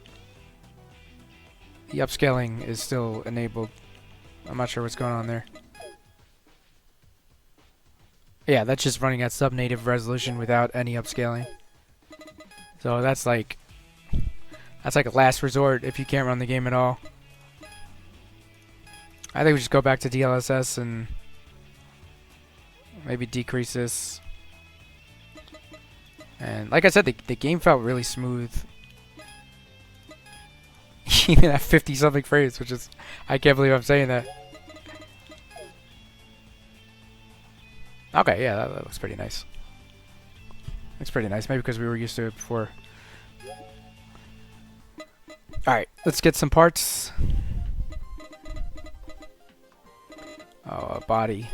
[SPEAKER 1] the upscaling is still enabled. I'm not sure what's going on there. Yeah, that's just running at sub-native resolution without any upscaling. So that's like a last resort if you can't run the game at all. I think we just go back to DLSS and maybe decrease this. And like I said, the game felt really smooth. Even at 50-something frames, which is, I can't believe I'm saying that. Okay, yeah, that looks pretty nice. Looks pretty nice, maybe because we were used to it before. Alright, let's get some parts. Oh, a body.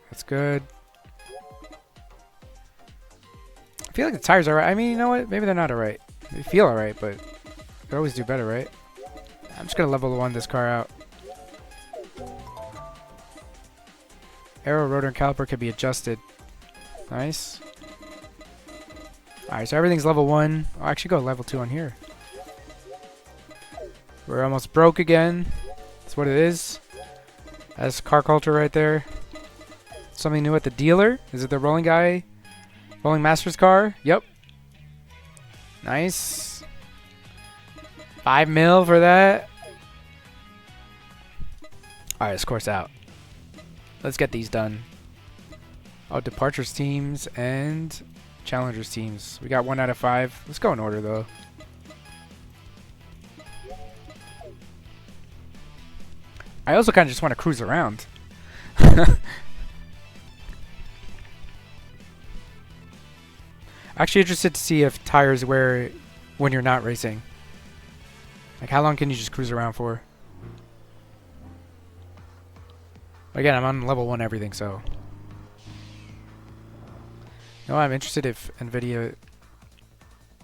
[SPEAKER 1] That's good. I feel like the tires are right. I mean, you know what? Maybe they're not alright. They feel alright, but could always do better, right? I'm just gonna level 1 this car out. Aero, rotor, and caliper can be adjusted. Nice. Alright, so everything's level 1. I'll actually go level 2 on here. We're almost broke again. That's what it is. That's car culture right there. Something new at the dealer. Is it the rolling guy? Rolling master's car? Yep. Nice. 5 mil for that. Alright, let's course out. Let's get these done. Oh, departures teams and challengers teams. We got 1 out of 5. Let's go in order though. I also kind of just want to cruise around. Actually interested to see if tires wear when you're not racing. Like how long can you just cruise around for? Again, I'm on level 1 everything, so. No, I'm interested if NVIDIA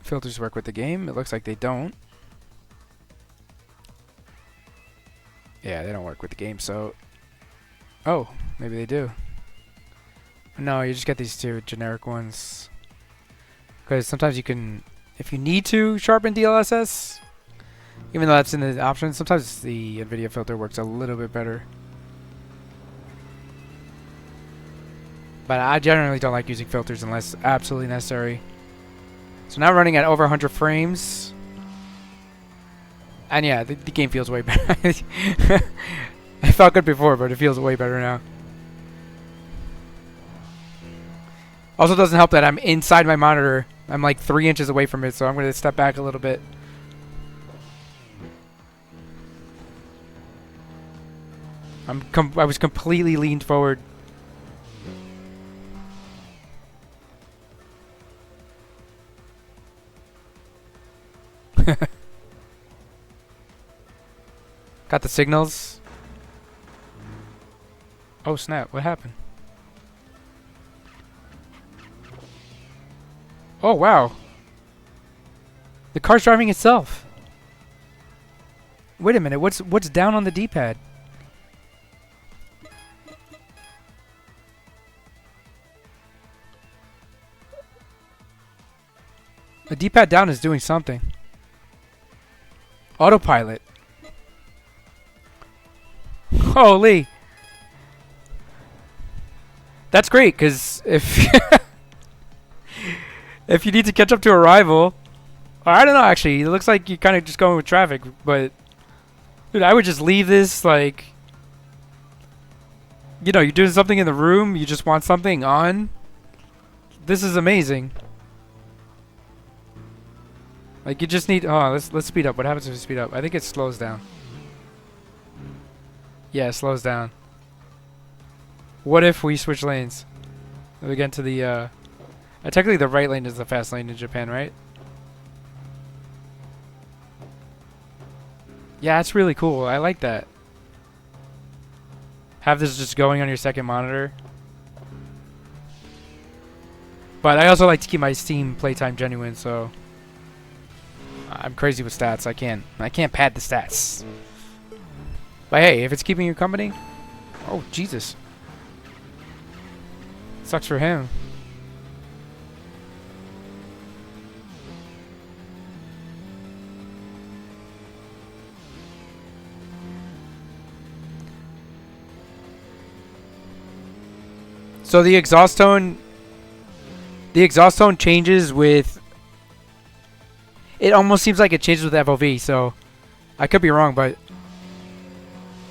[SPEAKER 1] filters work with the game. It looks like they don't. Yeah, they don't work with the game, so. Oh, maybe they do. No, you just get these 2 generic ones. Because sometimes you can, if you need to sharpen DLSS, even though that's in the options, sometimes the NVIDIA filter works a little bit better. But I generally don't like using filters unless absolutely necessary. So now running at over 100 frames. And yeah, the game feels way better. It felt good before, but it feels way better now. Also doesn't help that I'm inside my monitor. I'm like 3 inches away from it, so I'm going to step back a little bit. I was completely leaned forward. Got the signals. Oh snap, what happened? Oh wow. The car's driving itself. Wait a minute, what's down on the D-pad? The D-pad down is doing something. Autopilot. Holy. That's great, because if if you need to catch up to a rival, or I don't know, actually, it looks like you're kind of just going with traffic, but dude, I would just leave this, like, you know, you're doing something in the room, you just want something on. This is amazing. Like, you just need, oh, let's speed up. What happens if we speed up? I think it slows down. Yeah, it slows down. What if we switch lanes? We get into the, technically the right lane is the fast lane in Japan, right? Yeah, it's really cool. I like that. Have this just going on your second monitor. But I also like to keep my Steam playtime genuine, so I'm crazy with stats. I can't pad the stats. But hey, if it's keeping you company, oh Jesus. Sucks for him. So the exhaust tone changes with, it almost seems like it changes with FOV, so I could be wrong, but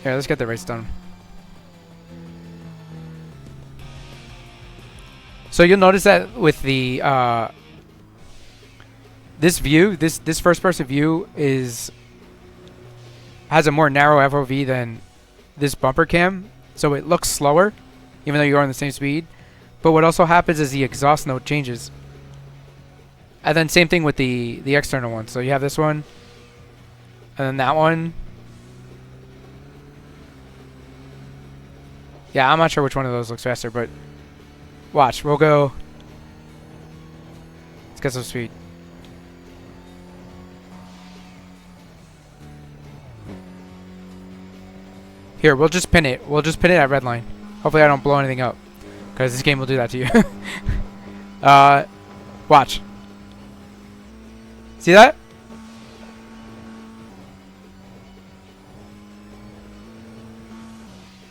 [SPEAKER 1] here, let's get the race done. So you'll notice that with the this view, this first person view has a more narrow FOV than this bumper cam, so it looks slower even though you're on the same speed. But what also happens is the exhaust note changes. And then same thing with the external one. So you have this one and then that one. Yeah, I'm not sure which one of those looks faster, but watch, we'll go. Let's get some speed. Here, we'll just pin it. We'll just pin it at red line. Hopefully I don't blow anything up, because this game will do that to you. Watch. See that?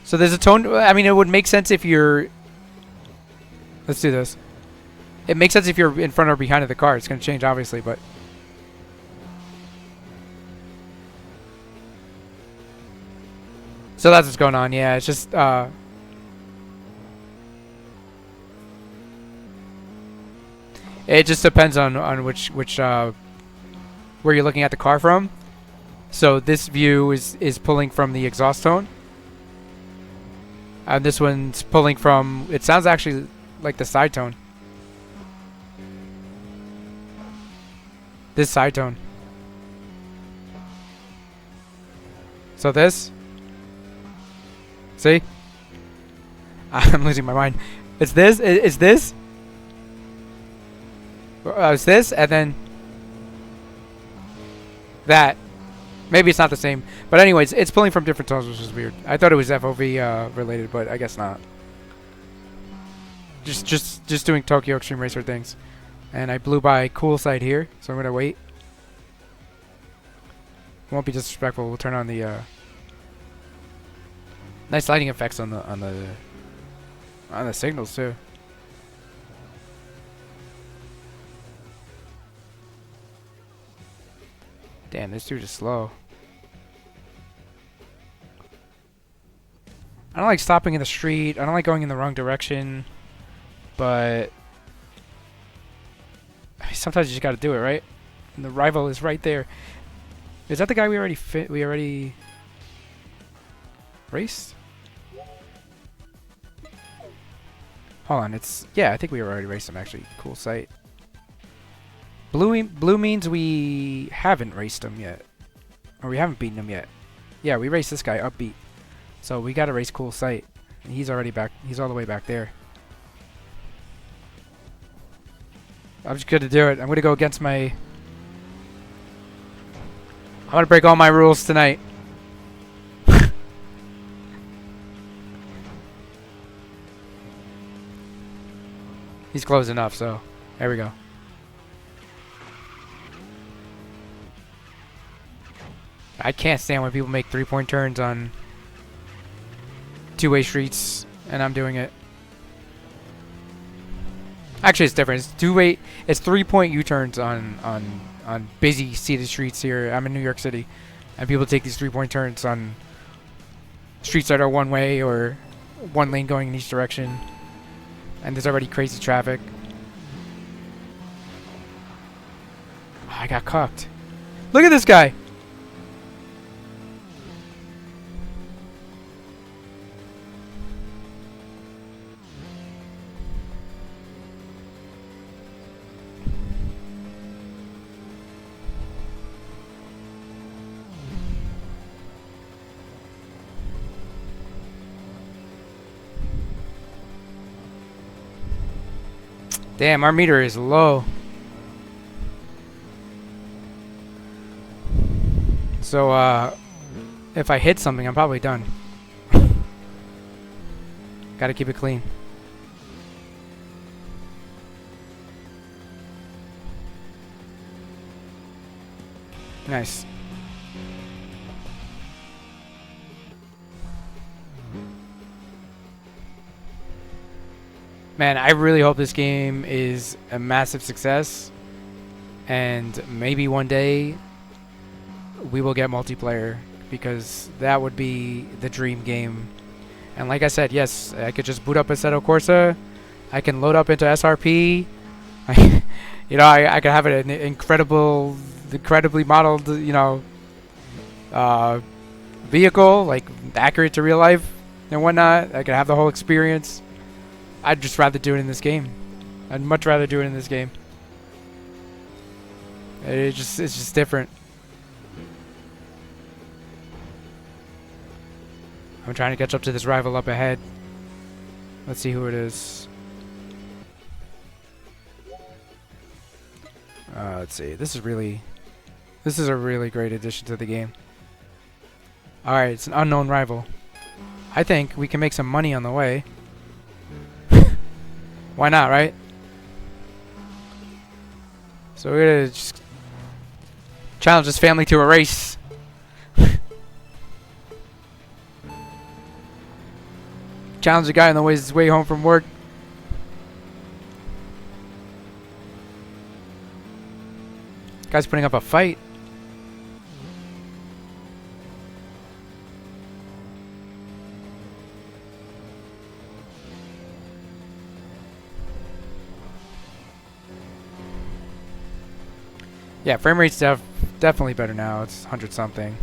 [SPEAKER 1] So there's a tone. I mean, it would make sense if you're. Let's do this. It makes sense if you're in front or behind of the car. It's going to change, obviously, but. So that's what's going on. Yeah, it's just. It just depends on which where you're looking at the car from. So this view is pulling from the exhaust tone. And this one's pulling from, it sounds actually like the side tone. This side tone. So this. See? I'm losing my mind. It's this. It's this. It's this, and then that. Maybe it's not the same. But anyways, it's pulling from different tones, which is weird. I thought it was FOV related, but I guess not. Just doing Tokyo Xtreme Racer things. And I blew by cool side here, so I'm gonna wait. Won't be disrespectful. We'll turn on the nice lighting effects on the signals too. Damn, this dude is slow. I don't like stopping in the street. I don't like going in the wrong direction. But sometimes you just gotta do it, right? And the rival is right there. Is that the guy we already raced? Hold on, yeah, I think we already raced him actually. Cool sight. Blue means we haven't raced him yet. Or we haven't beaten him yet. Yeah, we raced this guy upbeat. So we gotta race cool sight. And he's already back, he's all the way back there. I'm just gonna do it. I'm gonna go against my... I'm gonna break all my rules tonight. He's close enough, so there we go. I can't stand when people make 3-point turns on two-way streets, and I'm doing it. Actually, it's different. It's two-way. It's 3-point U-turns on busy city streets here. I'm in New York City, and people take these 3-point turns on streets that are one way or one lane going in each direction, and there's already crazy traffic. Oh, I got cucked. Look at this guy. Damn, our meter is low. So, if I hit something, I'm probably done. Gotta keep it clean. Nice. Man, I really hope this game is a massive success, and maybe one day we will get multiplayer, because that would be the dream game. And like I said, yes, I could just boot up Assetto Corsa, I can load up into SRP, you know, I could have an incredibly modeled, you know, vehicle, like accurate to real life and whatnot. I could have the whole experience. I'd just rather do it in this game. I'd much rather do it in this game. It's just different. I'm trying to catch up to this rival up ahead. Let's see who it is. Let's see. This is a really great addition to the game. Alright, it's an unknown rival. I think we can make some money on the way. Why not, right? So we're gonna just challenge this family to a race. Challenge the guy on his way home from work. Guy's putting up a fight. Yeah, frame rate's definitely better now. It's 100 something.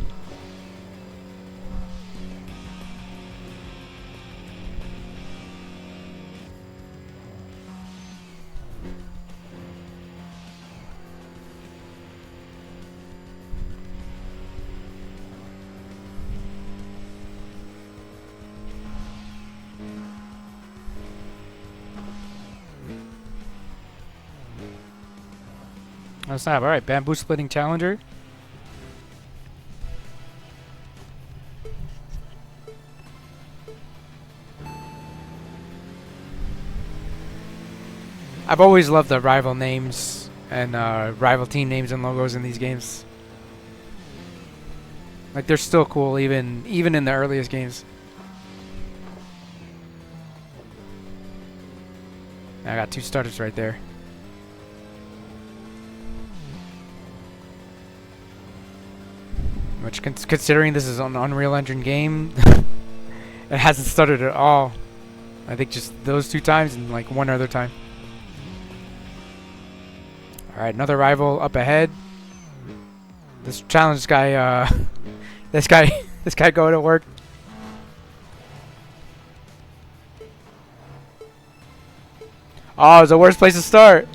[SPEAKER 1] Oh, snap. Alright, bamboo splitting challenger. I've always loved the rival names and rival team names and logos in these games. Like, they're still cool even in the earliest games. I got 2 starters right there. Which, considering this is an Unreal Engine game, it hasn't stuttered at all. I think just those 2 times and like 1 other time. Alright, another rival up ahead. This challenge guy, this guy going to work. Oh, it's the worst place to start.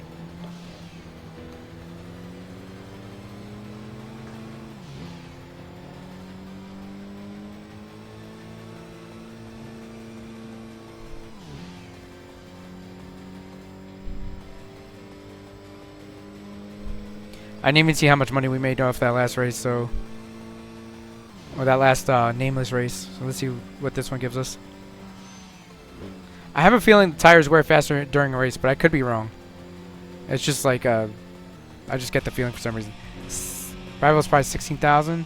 [SPEAKER 1] I didn't even see how much money we made off that last race, so... Or that last nameless race. So let's see what this one gives us. I have a feeling the tires wear faster during a race, but I could be wrong. It's just like, I just get the feeling for some reason. Rivals prize 16,000.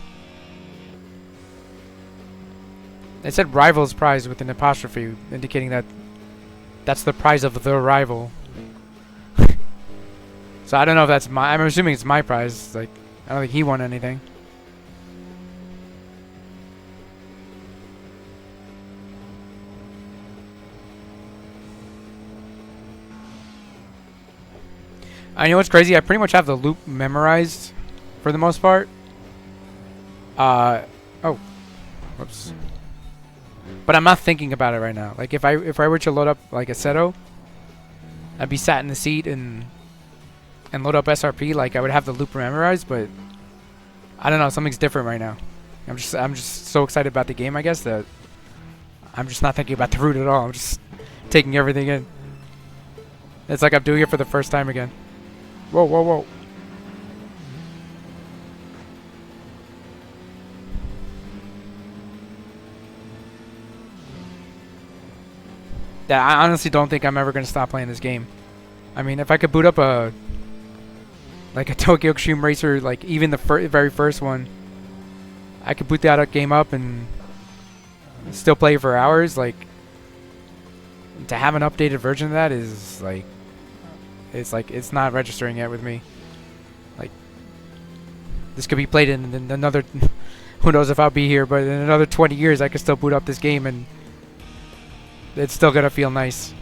[SPEAKER 1] It said rivals prize with an apostrophe, indicating that that's the prize of the rival. So I don't know if that's my... I'm assuming it's my prize. Like, I don't think he won anything. I know what's crazy. I pretty much have the loop memorized for the most part. Oh, whoops. But I'm not thinking about it right now. Like if I were to load up like a Seto, I'd be sat in the seat and load up SRP. Like I would have the loop memorized, but I don't know. Something's different right now. I'm just so excited about the game. I guess that I'm just not thinking about the route at all. I'm just taking everything in. It's like I'm doing it for the first time again. Whoa, whoa, whoa. Yeah, I honestly don't think I'm ever going to stop playing this game. I mean, if I could boot up a Tokyo Xtreme Racer, like even the very first one, I could boot that game up and still play for hours. Like, to have an updated version of that is like, it's not registering yet with me. Like, this could be played in another, who knows if I'll be here, but in another 20 years I could still boot up this game and it's still gonna feel nice.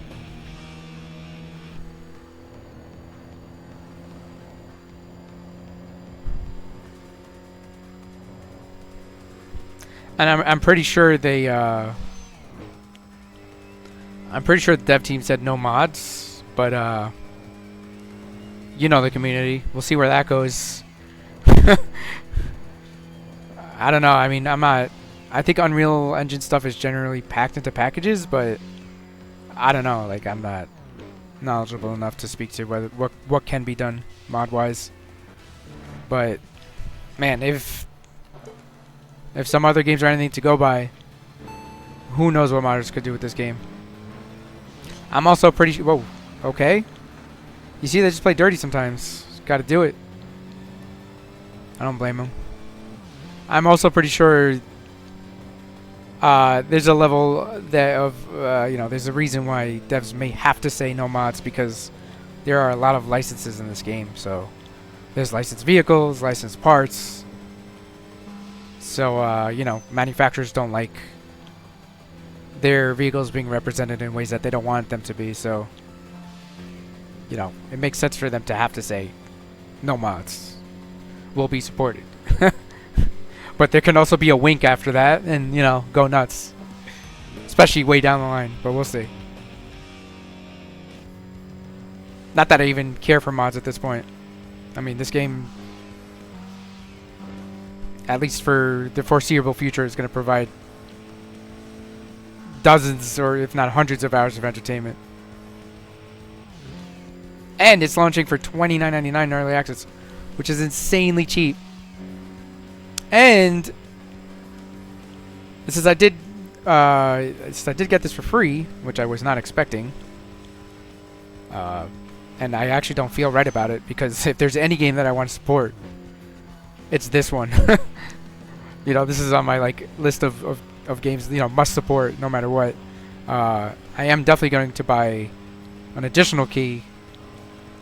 [SPEAKER 1] And I'm pretty sure they I'm pretty sure the dev team said no mods, but you know the community. We'll see where that goes. I don't know. I mean, I think Unreal Engine stuff is generally packed into packages, but I don't know. Like, I'm not knowledgeable enough to speak to what can be done mod-wise. But man, if some other games are anything to go by, who knows what modders could do with this game. I'm also pretty sure... Whoa, okay. You see, they just play dirty sometimes. Gotta do it. I don't blame them. I'm also pretty sure there's a level that of, you know, there's a reason why devs may have to say no mods, because there are a lot of licenses in this game. So there's licensed vehicles, licensed parts. So, you know, manufacturers don't like their vehicles being represented in ways that they don't want them to be. So, you know, it makes sense for them to have to say no mods will be supported. But there can also be a wink after that and, you know, go nuts. Especially way down the line, but we'll see. Not that I even care for mods at this point. I mean, this game, at least for the foreseeable future, is going to provide dozens or if not hundreds of hours of entertainment. And it's launching for $29.99 in early access. which is insanely cheap. And since I did get this for free, which I was not expecting, and I actually don't feel right about it, because if there's any game that I want to support, it's this one. You know, this is on my like list of games, you know, must support no matter what. I am definitely going to buy an additional key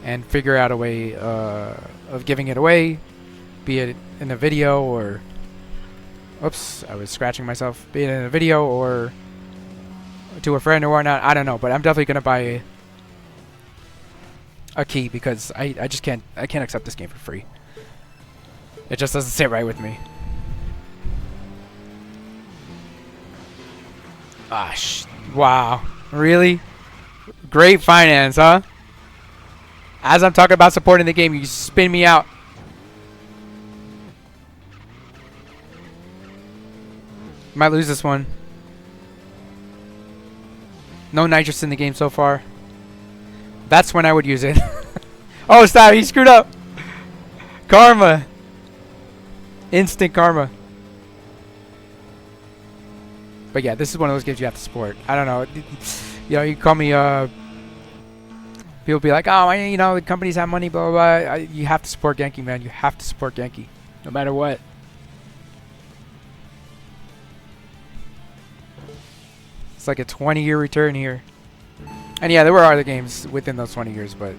[SPEAKER 1] and figure out a way of giving it away, be it in a video or... Oops, I was scratching myself. Be it in a video or to a friend or whatnot. I don't know, but I'm definitely going to buy a key, because I just can't accept this game for free. It just doesn't sit right with me. Ah, wow. Really? Great finance, huh? As I'm talking about supporting the game, you spin me out. Might lose this one. No nitrous in the game so far. That's when I would use it. Oh, stop. He screwed up. Karma. Instant karma. But yeah, this is one of those games you have to support. I don't know. You know, you call me, people be like, oh, you know, the companies have money, blah, blah, blah. You have to support Genki, man. You have to support Genki. No matter what. It's like a 20-year return here. And yeah, there were other games within those 20 years, but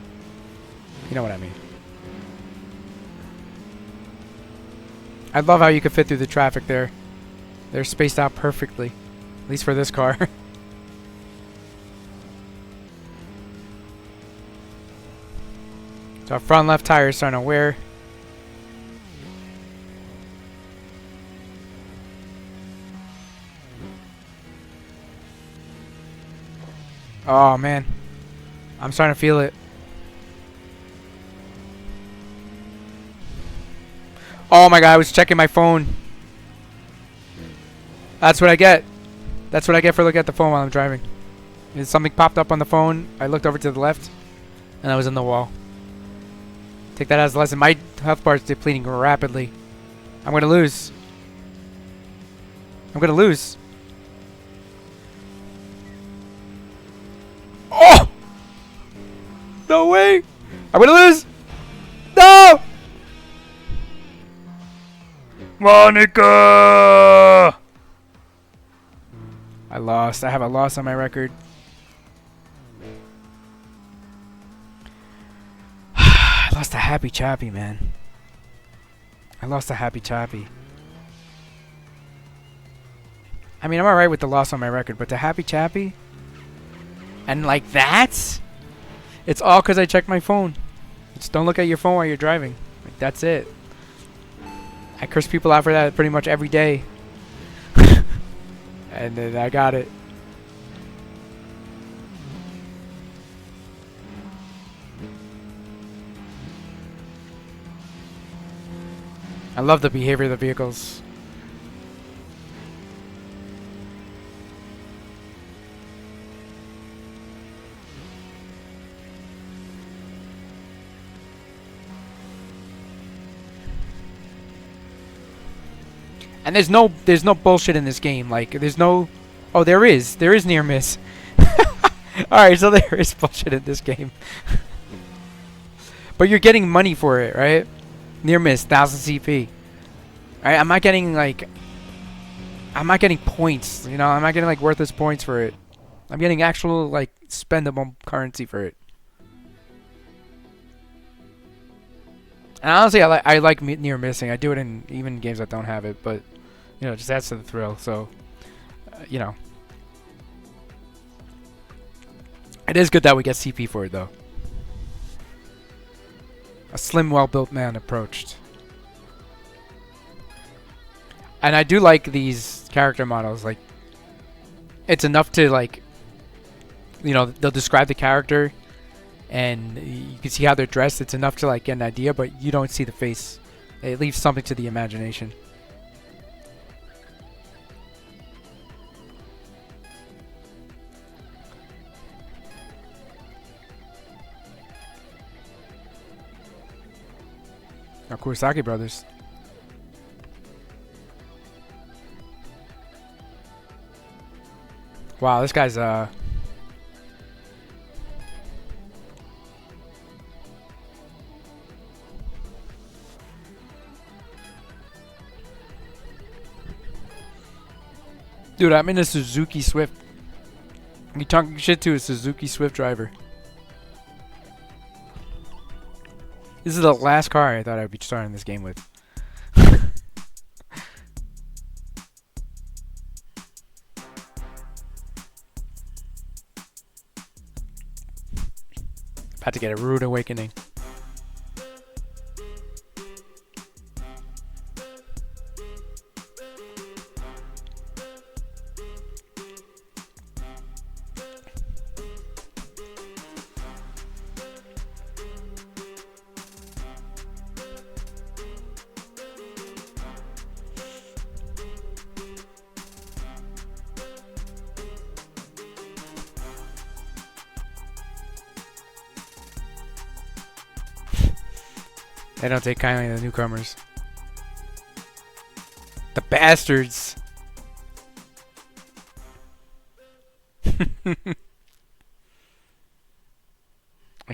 [SPEAKER 1] you know what I mean. I love how you can fit through the traffic there. They're spaced out perfectly. At least for this car. So our front left tire is starting to wear. Oh man, I'm starting to feel it. Oh my god, I was checking my phone. That's what I get. That's what I get for looking at the phone while I'm driving. Something popped up on the phone. I looked over to the left, and I was in the wall. Take that as a lesson. My health bar is depleting rapidly. I'm gonna lose. I'm gonna lose. Oh! No way! I'm gonna lose! No! Monica! I lost. I have a loss on my record. I lost a happy chappy, man. I lost a happy chappy. I mean, I'm alright with the loss on my record, but the happy chappy? And like that? It's all because I checked my phone. Just don't look at your phone while you're driving. Like, that's it. I curse people out for that pretty much every day. And then I got it. I love the behavior of the vehicles. And there's no bullshit in this game. Like, there's no... Oh, there is. There is near miss. Alright, so there is bullshit in this game. But you're getting money for it, right? Near miss, 1000 CP. Alright, I'm not getting, like... I'm not getting points, you know? I'm not getting, like, worthless points for it. I'm getting actual, like, spendable currency for it. And honestly, I like near missing. I do it in even games that don't have it, but... You know, it just adds to the thrill, so, you know. It is good that we get CP for it, though. A slim, well-built man approached. And I do like these character models. Like, it's enough to, like, you know, they'll describe the character, and you can see how they're dressed. It's enough to, like, get an idea, but you don't see the face. It leaves something to the imagination. Our Kurosaki brothers. Wow, this guy's dude, I'm in a Suzuki Swift. You talking shit to a Suzuki Swift driver. This is the last car I thought I'd be starting this game with. About to get a rude awakening. They don't take kindly to the newcomers. The bastards! I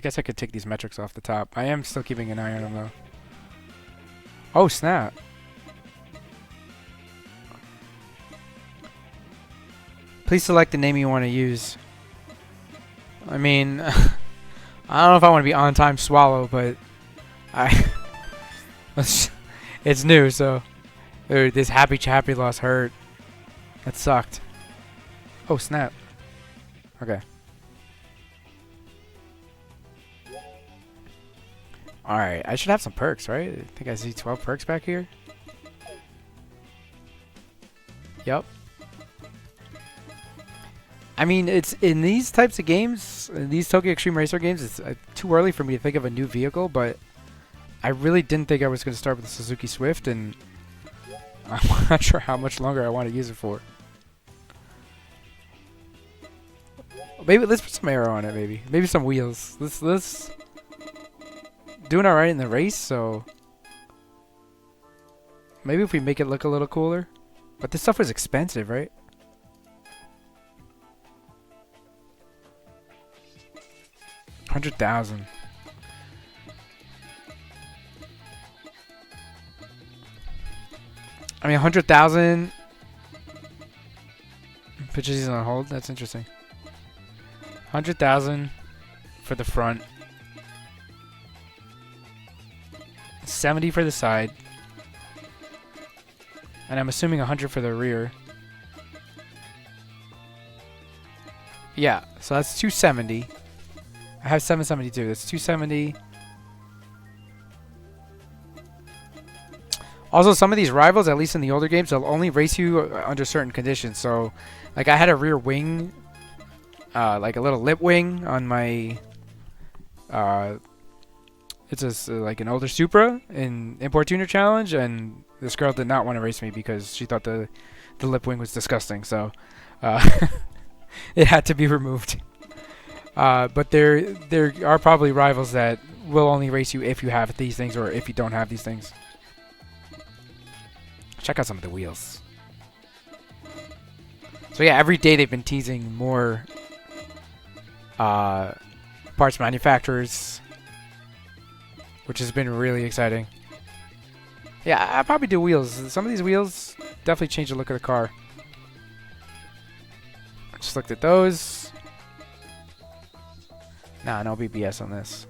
[SPEAKER 1] guess I could take these metrics off the top. I am still keeping an eye on them though. Oh snap! Please select the name you want to use. I mean, I don't know if I want to be on time swallow, but it's new, so dude, this happy chappy loss hurt. That sucked. Oh snap. Okay. Alright, I should have some perks, right? I think I see 12 perks back here. Yep. I mean, it's in these types of games, in these Tokyo Xtreme Racer games, it's too early for me to think of a new vehicle, but I really didn't think I was going to start with the Suzuki Swift, and I'm not sure how much longer I want to use it for. Maybe let's put some aero on it, maybe some wheels. Let's doing all right in the race, so maybe if we make it look a little cooler. But this stuff was expensive, right? $100,000. I mean, 100,000. Pitches is on hold. That's interesting. 100,000 for the front. 70 for the side. And I'm assuming 100 for the rear. Yeah, so that's 270. I have 772. That's 270. Also, some of these rivals, at least in the older games, they'll only race you under certain conditions. So, like, I had a rear wing, like a little lip wing on my, it's like an older Supra in Import Tuner Challenge, and this girl did not want to race me because she thought the lip wing was disgusting. So, it had to be removed. But there are probably rivals that will only race you if you have these things or if you don't have these things. Check out some of the wheels. So yeah, every day they've been teasing more parts manufacturers, which has been really exciting. Yeah, I'll probably do wheels. Some of these wheels definitely change the look of the car. I just looked at those. Nah, no BBS on this.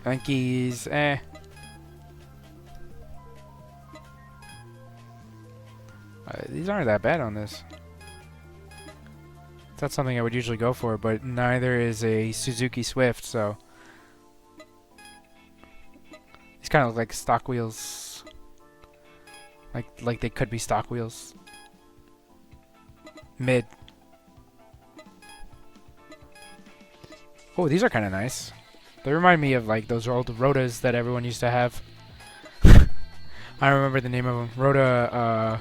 [SPEAKER 1] Genki's, these aren't that bad on this. That's something I would usually go for, but neither is a Suzuki Swift, so these kind of look like stock wheels. Like they could be stock wheels. Mid. Oh, these are kind of nice. They remind me of like those old Rotas that everyone used to have. I don't remember the name of them. Rota,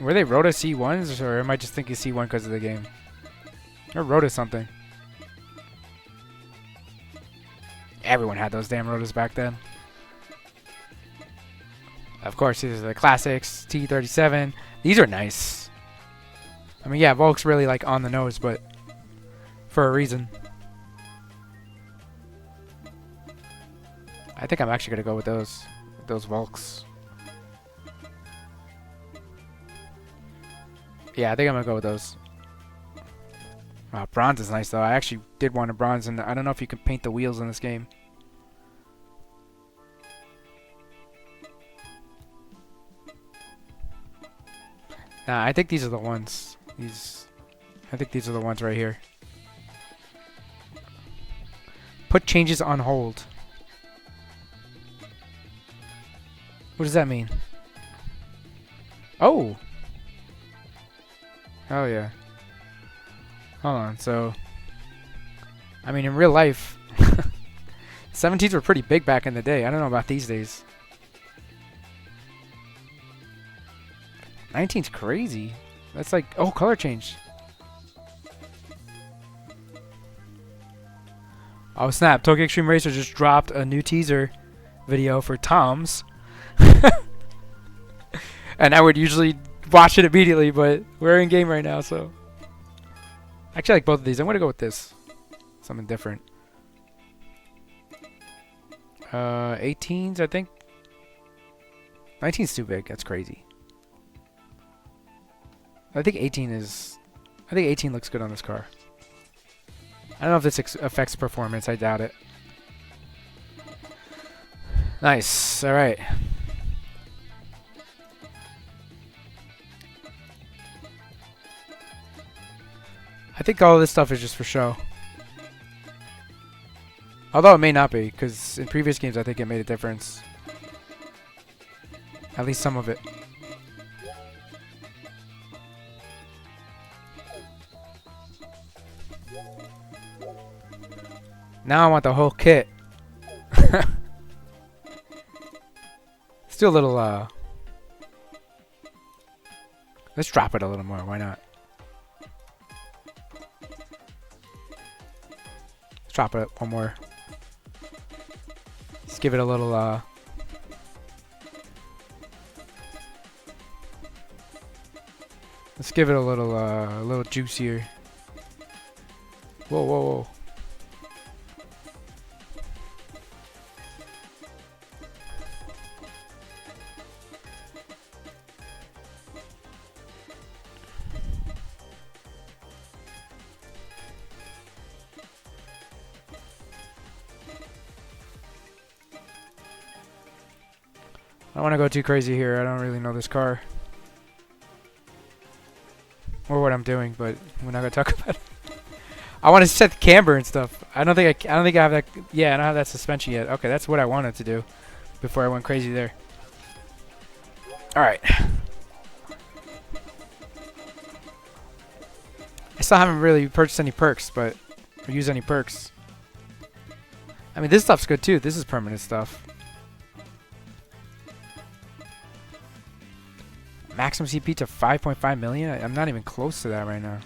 [SPEAKER 1] were they Rota C1s, or am I just thinking C1 because of the game? Or Rota something. Everyone had those damn rotors back then. Of course, these are the classics. T37. These are nice. I mean, yeah, Volk's really like on the nose, but for a reason. I think I'm actually gonna go with those Volks. Yeah, I think I'm gonna go with those. Bronze is nice though. I actually did want a bronze, and I don't know if you can paint the wheels in this game. Nah, I think these are the ones. I think these are the ones right here. Put changes on hold. What does that mean? Oh! Oh yeah. Hold on, so... I mean, in real life... 17s were pretty big back in the day. I don't know about these days. 19's crazy. That's like... Oh, color change. Oh snap, Tokyo Xtreme Racer just dropped a new teaser video for Tom's. And I would usually watch it immediately, but we're in game right now, so... Actually, I like both of these. I'm going to go with this. Something different. 18s, I think. 19's too big. That's crazy. I think 18 looks good on this car. I don't know if this affects performance. I doubt it. Nice. All right. I think all of this stuff is just for show. Although it may not be, because in previous games I think it made a difference. At least some of it. Now I want the whole kit. Let's do a little, let's drop it a little more, why not? Let's drop it one more. Let's give it a little, let's give it a little juicier. Whoa, whoa, whoa. I don't want to go too crazy here. I don't really know this car or what I'm doing, but we're not gonna talk about it. I want to set the camber and stuff. I don't think I have that. Yeah, I don't have that suspension yet. Okay, that's what I wanted to do before I went crazy there. All right. I still haven't really purchased any perks, or used any perks. I mean, this stuff's good too. This is permanent stuff. Maximum CP to 5.5 million? I'm not even close to that right now.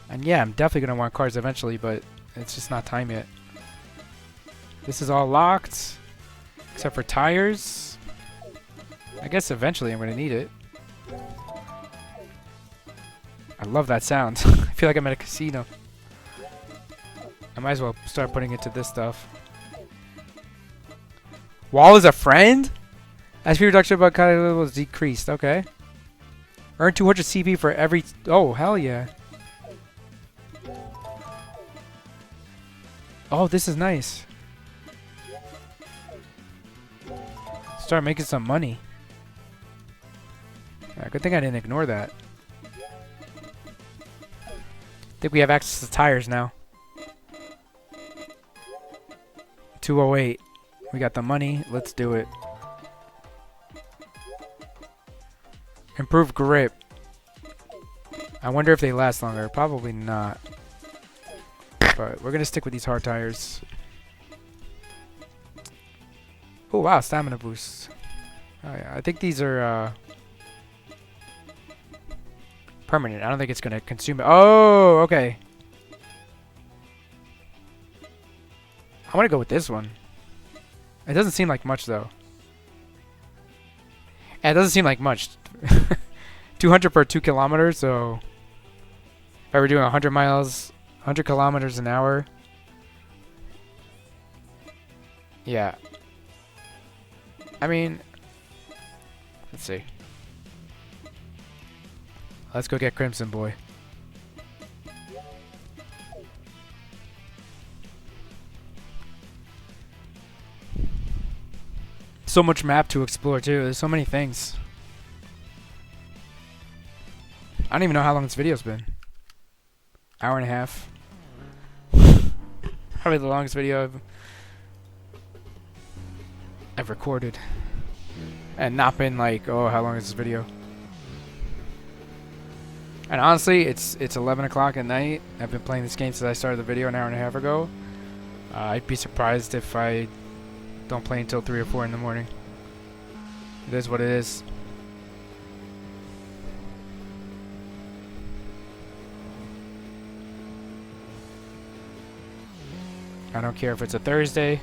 [SPEAKER 1] And yeah, I'm definitely going to want cars eventually, but it's just not time yet. This is all locked, except for tires. I guess eventually I'm going to need it. I love that sound. I feel like I'm at a casino. I might as well start putting it to this stuff. Wall is a friend? SP reduction but kind of was decreased. Okay. Earn 200 CP for every... Oh, hell yeah. Oh, this is nice. Start making some money. Yeah, good thing I didn't ignore that. I think we have access to tires now. 208. We got the money. Let's do it. Improved grip. I wonder if they last longer. Probably not. But we're going to stick with these hard tires. Oh, wow. Stamina boost. Oh, yeah. I think these are permanent. I don't think it's going to consume it. Oh, okay. I want to go with this one. It doesn't seem like much though. Yeah, it doesn't seem like much. 200 per 2 kilometers, so if I were doing 100 miles, 100 kilometers an hour. Yeah. I mean, let's see. Let's go get Crimson Boy. So much map to explore too. There's so many things. I don't even know how long this video's been. Hour and a half. Probably the longest video I've recorded. And not been like, oh, how long is this video? And honestly, it's 11 o'clock at night. I've been playing this game since I started the video an hour and a half ago. I'd be surprised if I don't play until 3 or 4 in the morning. It is what it is. I don't care if it's a Thursday.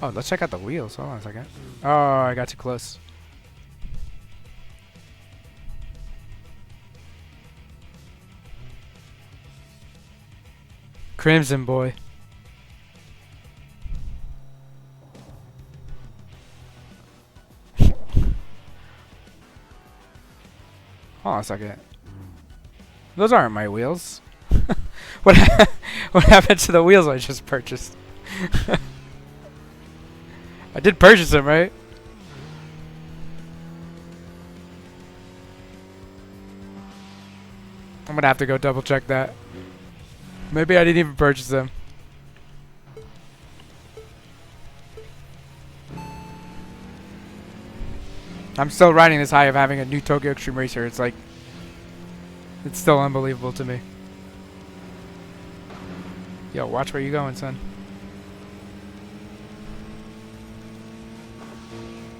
[SPEAKER 1] Oh, let's check out the wheels. Hold on a second. Oh, I got too close. Crimson Boy. Hold on a second. Those aren't my wheels. What happened to the wheels I just purchased? I did purchase them, right? I'm gonna have to go double check that. Maybe I didn't even purchase them. I'm still riding this high of having a new Tokyo Xtreme Racer. It's like, it's still unbelievable to me. Yo, watch where you going, son.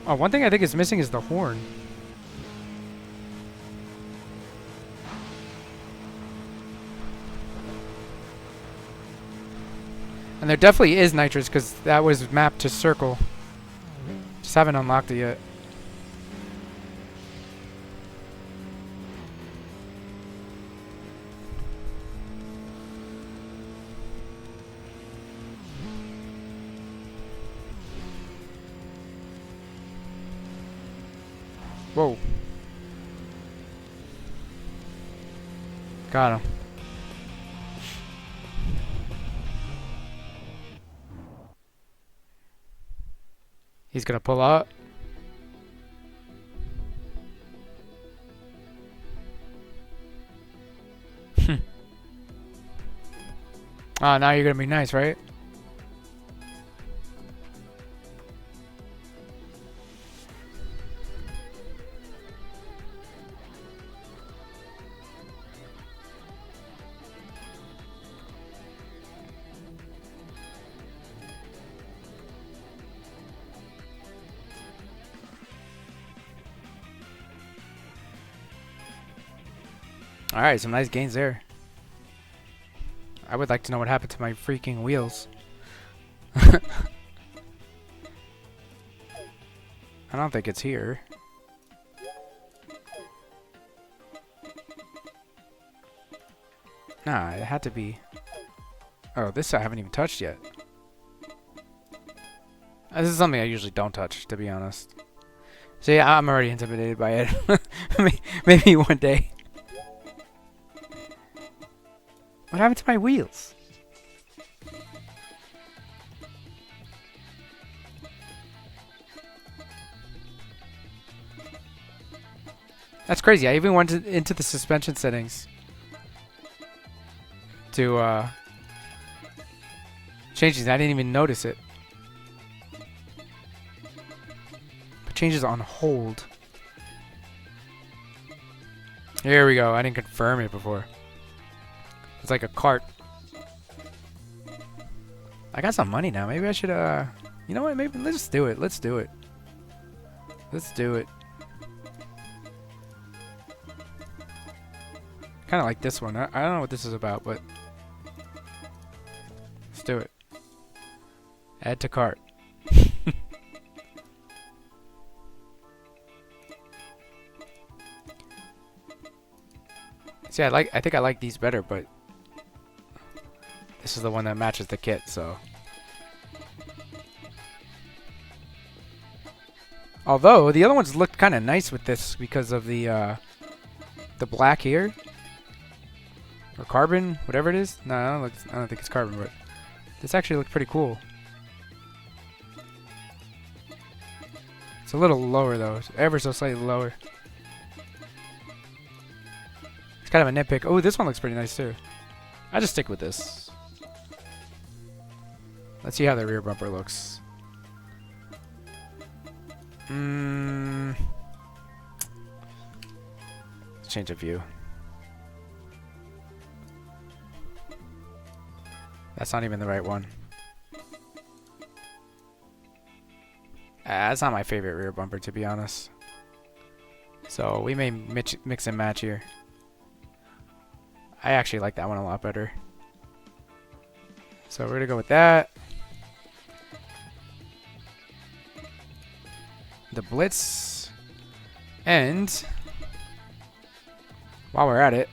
[SPEAKER 1] Oh, one thing I think is missing is the horn. And there definitely is nitrous because that was mapped to circle. Just haven't unlocked it yet. Whoa. Got him. He's gonna pull out. Ah, now you're gonna be nice, right? Alright, some nice gains there. I would like to know what happened to my freaking wheels. I don't think it's here. Nah, it had to be... Oh, this I haven't even touched yet. This is something I usually don't touch, to be honest. See, I'm already intimidated by it. Maybe one day. What happened to my wheels? That's crazy. I even went into the suspension settings to change these. I didn't even notice it. But changes on hold. Here we go. I didn't confirm it before. It's like a cart. I got some money now. Maybe I should, you know what? Maybe let's do it. Let's do it. Let's do it. Kind of like this one. I don't know what this is about, but let's do it. Add to cart. See, I think I like these better, but this is the one that matches the kit, so. Although the other ones looked kind of nice with this because of the black here, or carbon, whatever it is. No, I don't think it's carbon, but this actually looked pretty cool. It's a little lower though, it's ever so slightly lower. It's kind of a nitpick. Oh, this one looks pretty nice too. I just stick with this. Let's see how the rear bumper looks. Let's change the view. That's not even the right one. That's not my favorite rear bumper, to be honest. So we may mix and match here. I actually like that one a lot better. So we're gonna go with that. The Blitz. And while we're at it,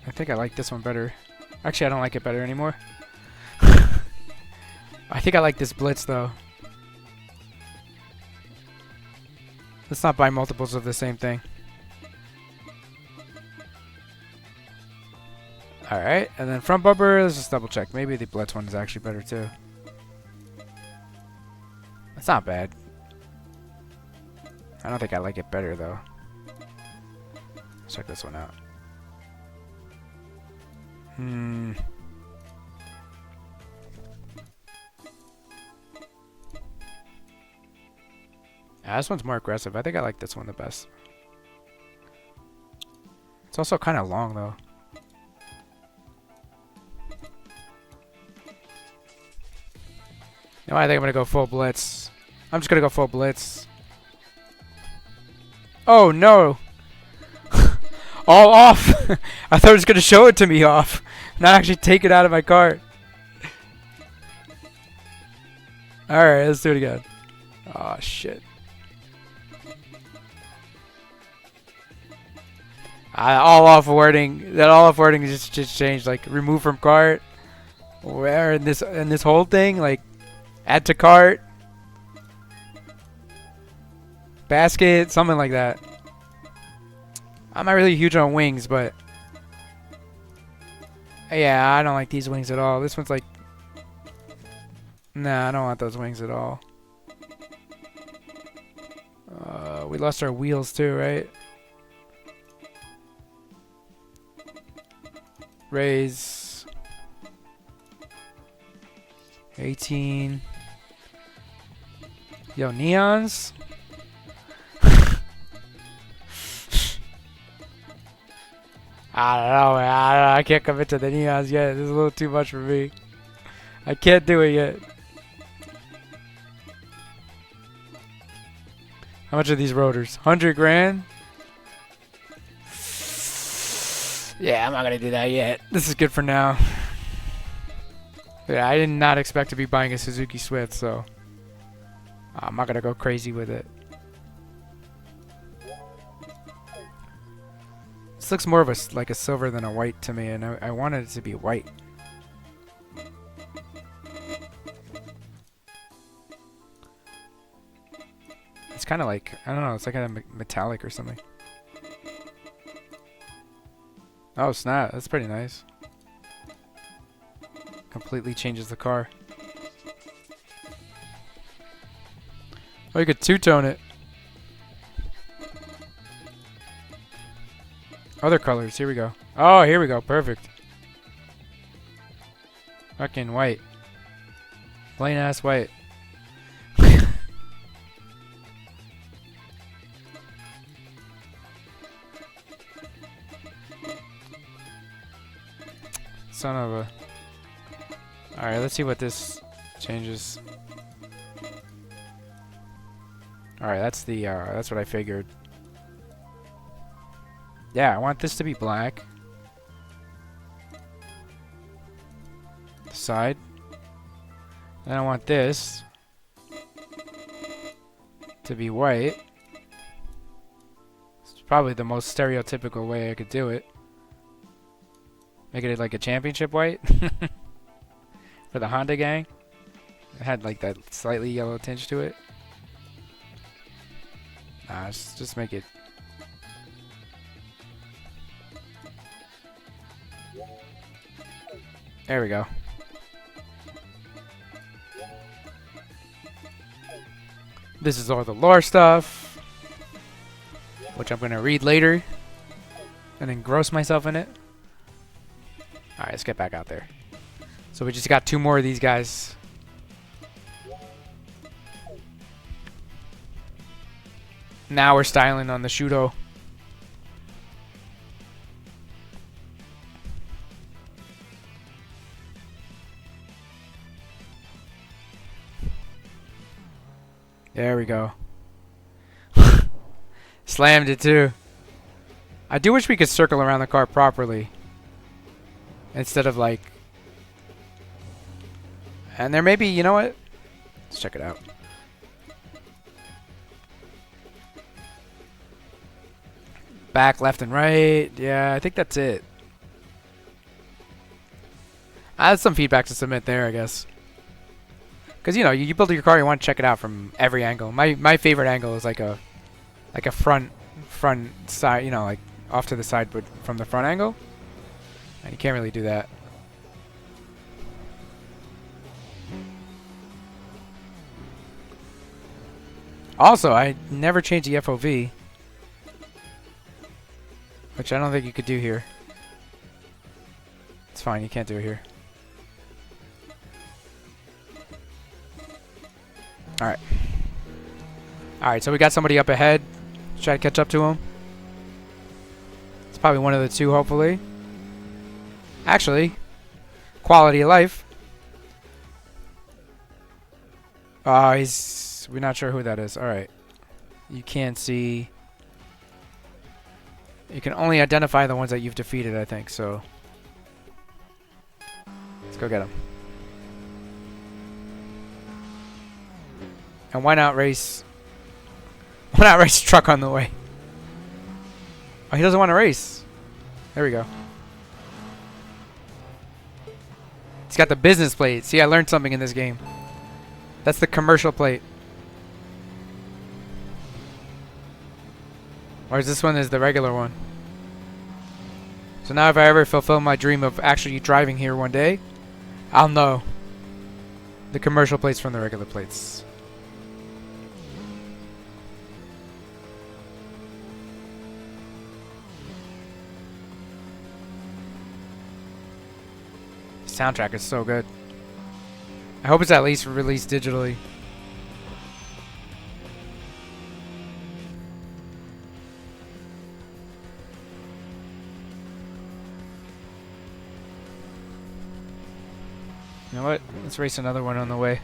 [SPEAKER 1] I think I like this one better. Actually, I don't like it better anymore. I think I like this Blitz though. Let's not buy multiples of the same thing. Alright, and then front bumper, let's just double check. Maybe the Blitz one is actually better too. That's not bad. I don't think I like it better though. Let's check this one out. This one's more aggressive. I think I like this one the best. It's also kind of long though. No, I think I'm gonna go full Blitz. I'm just gonna go full Blitz. Oh no! All off! I thought it was gonna show it to me off, not actually take it out of my cart. Alright, let's do it again. Oh shit. All off wording. That all off wording just changed. Like remove from cart. Where in this whole thing, like add to cart. Basket, something like that. I'm not really huge on wings, but yeah, I don't like these wings at all. This one's like, nah, I don't want those wings at all. We lost our wheels too, right? Raise 18. Yo, neons. I don't know, man. I can't commit to the neons yet. This is a little too much for me. I can't do it yet. How much are these rotors? 100 grand? Yeah, I'm not gonna do that yet. This is good for now. Yeah, I did not expect to be buying a Suzuki Swift, so I'm not gonna go crazy with it. This looks more of like a silver than a white to me, and I wanted it to be white. It's kind of like, I don't know, it's like a metallic or something. Oh snap, that's pretty nice. Completely changes the car. Oh, you could two-tone it. Other colors, here we go. Oh, here we go, perfect. Fucking white. Plain ass white. Son of a... Alright, let's see what this changes. Alright, that's the, that's what I figured. Yeah, I want this to be black. The side. Then I want this to be white. It's probably the most stereotypical way I could do it. Make it like a championship white. For the Honda gang. It had like that slightly yellow tinge to it. Nah, just make it. There we go. This is all the lore stuff, which I'm going to read later and engross myself in it. Alright, let's get back out there. So we just got 2 more of these guys. Now we're styling on the Shuto. There we go. Slammed it too. I do wish we could circle around the car properly. Instead of like... And there may be, you know what? Let's check it out. Back, left, and right. Yeah, I think that's it. I had some feedback to submit there, I guess. Because, you know, you build your car, you want to check it out from every angle. My favorite angle is like a front side, you know, like off to the side, but from the front angle. And you can't really do that. Also, I never changed the FOV. Which I don't think you could do here. It's fine, you can't do it here. Alright. Alright, so we got somebody up ahead. Let's try to catch up to him. It's probably one of the 2, hopefully. Actually, quality of life. We're not sure who that is. Alright. You can't see... You can only identify the ones that you've defeated, I think, so... Let's go get him. And why not race... Why not race a truck on the way? Oh, he doesn't want to race. There we go. He's got the business plate. See, I learned something in this game. That's the commercial plate. Whereas this one is the regular one. So now if I ever fulfill my dream of actually driving here one day, I'll know the commercial plates from the regular plates. The soundtrack is so good. I hope it's at least released digitally. You know what? Let's race another one on the way.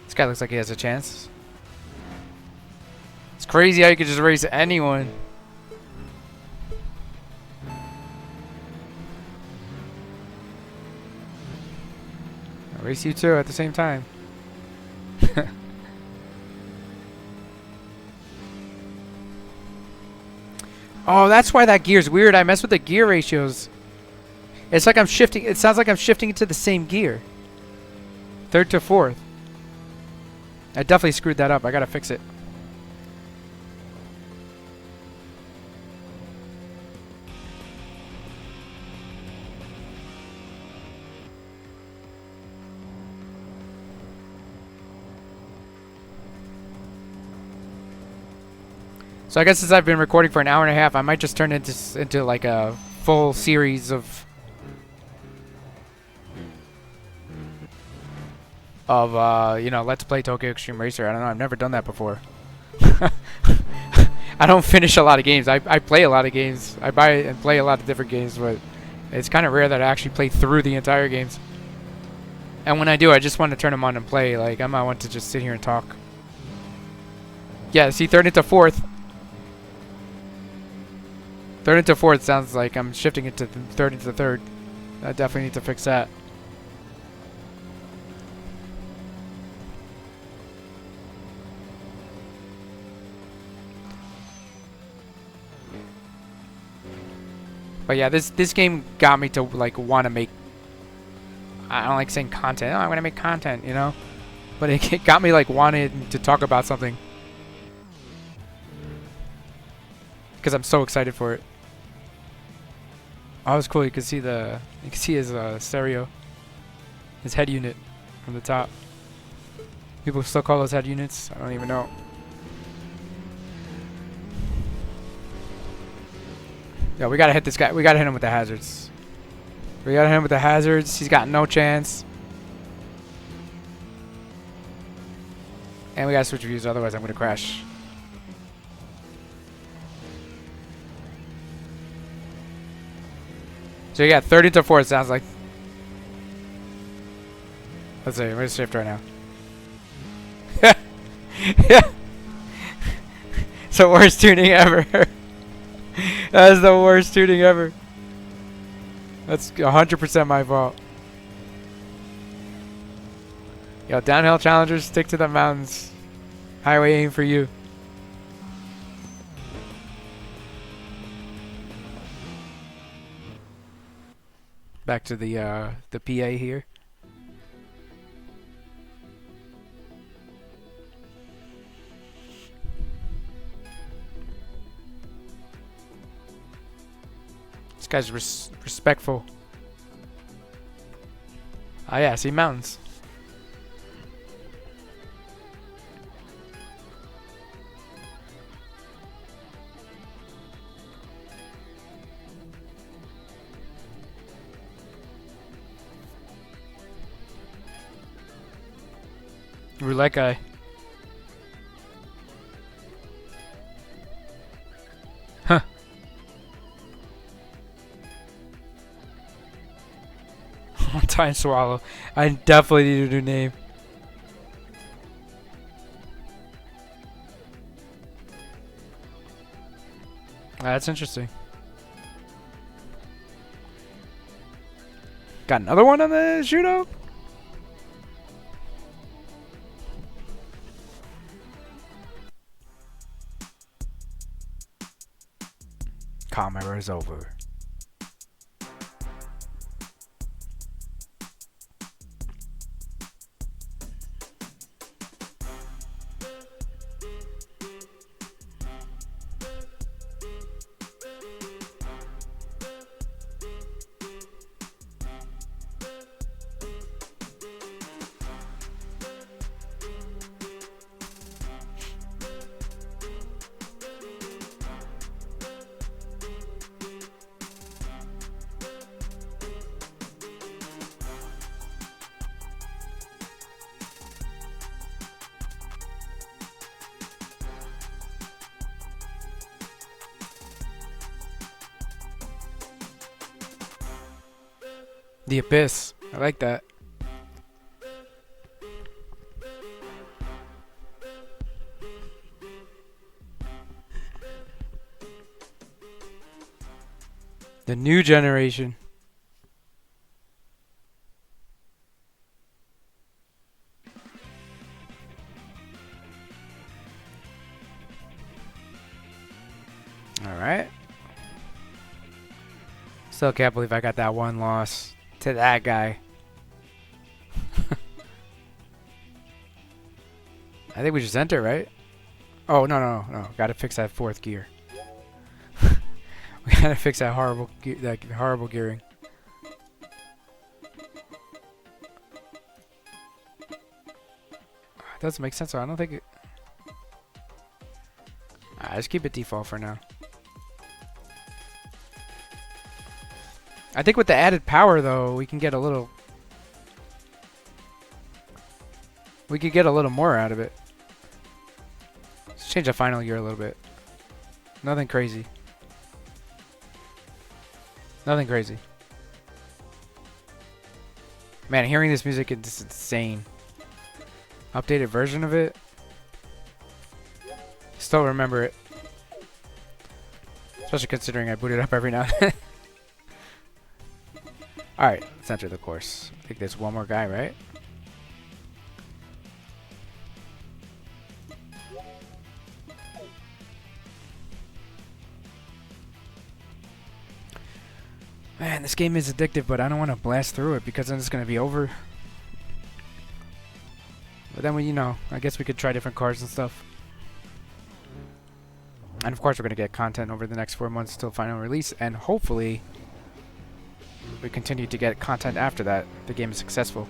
[SPEAKER 1] This guy looks like he has a chance. It's crazy how you could just race anyone. I'll race you two at the same time. Oh, that's why that gear's weird. I mess with the gear ratios. It's like I'm shifting. It sounds like I'm shifting into the same gear. 3rd to 4th. I definitely screwed that up. I gotta fix it. So I guess since I've been recording for an hour and a half, I might just turn into like a full series of you know, Let's Play Tokyo Xtreme Racer. I don't know, I've never done that before. I don't finish a lot of games. I play a lot of games. I buy and play a lot of different games, but it's kind of rare that I actually play through the entire games. And when I do, I just want to turn them on and play. Like, I'm not want to just sit here and talk. Yeah, see, third into fourth. Third into fourth sounds like I'm shifting it to third into third. I definitely need to fix that. But yeah, this game got me to like want to make. I don't like saying content. Oh, I'm gonna make content, you know. But it got me like wanting to talk about something because I'm so excited for it. Oh, it was cool. You can see his stereo, his head unit from the top. People still call those head units. I don't even know. Yeah, we gotta hit this guy. We gotta hit him with the hazards. We gotta hit him with the hazards. He's got no chance. And we gotta switch views, otherwise I'm gonna crash. So yeah, 30 to 4 it sounds like. Let's see, I'm gonna shift right now. It's the worst tuning ever. That is the worst tuning ever. That's 100% my fault. Yo, downhill challengers, stick to the mountains. Highway aim for you. Back to the PA here. This guy's respectful. Oh yeah, see mountains. Roulette guy. Huh. Time swallow. I definitely need a new name. That's interesting. Got another one on the Shuto? Camera is over. The Abyss. I like that. The new generation. All right. Still can't believe I got that one loss to that guy. I think we just enter, right? Oh, no. Gotta fix that fourth gear. We gotta fix that horrible gearing. It doesn't make sense, so I don't think it... just keep it default for now. I think with the added power, though, we can get a little... We could get a little more out of it. Let's change the final gear a little bit. Nothing crazy. Nothing crazy. Man, hearing this music is insane. Updated version of it. still remember it. Especially considering I boot it up every now and then. Alright, let's enter the course. I think there's one more guy, right? Man, this game is addictive, but I don't want to blast through it because then it's going to be over. But then, you know, I guess we could try different cars and stuff. And of course, we're going to get content over the next 4 months till final release, and hopefully we continue to get content after that. The game is successful.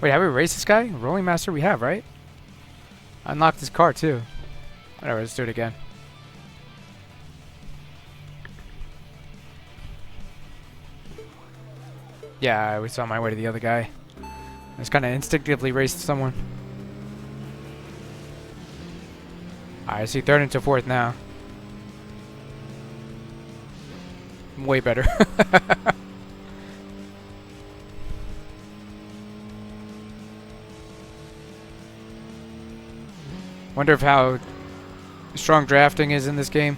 [SPEAKER 1] Wait, have we raced this guy? Rolling Master we have, right? Unlocked his car too. Whatever, let's do it again. Yeah, I was on my way to the other guy. I just kind of instinctively raced someone. Alright, I see third into fourth now. Way better. Wonder if how strong drafting is in this game.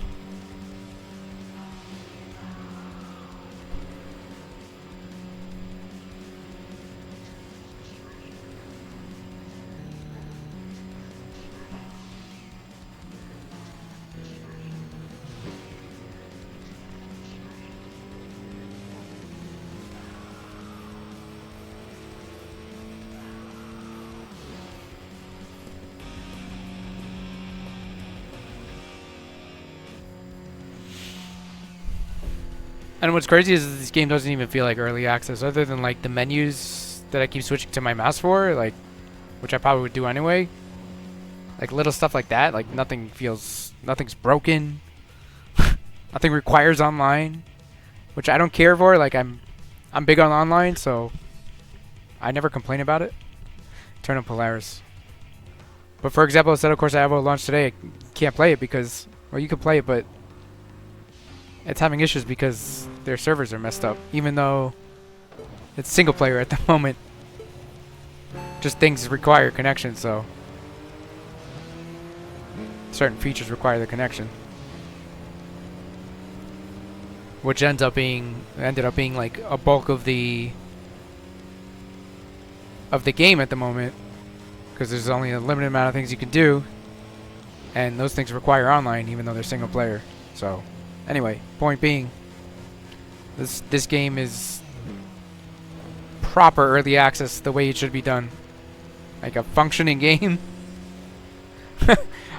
[SPEAKER 1] And what's crazy is this game doesn't even feel like early access, other than like the menus that I keep switching to my mouse for, like, which I probably would do anyway. Like little stuff like that, like nothing's broken. Nothing requires online, which I don't care for. Like I'm big on online, so I never complain about it. Turn on Polaris. But for example, instead of course I have a launch today, I can't play it because, well, you can play it, but it's having issues because their servers are messed up, even though it's single player at the moment. Just things require connection, so certain features require the connection, which ended up being like a bulk of the game at the moment, because there's only a limited amount of things you can do, and those things require online, even though they're single player. So anyway, point being, this game is proper early access the way it should be done. Like a functioning game.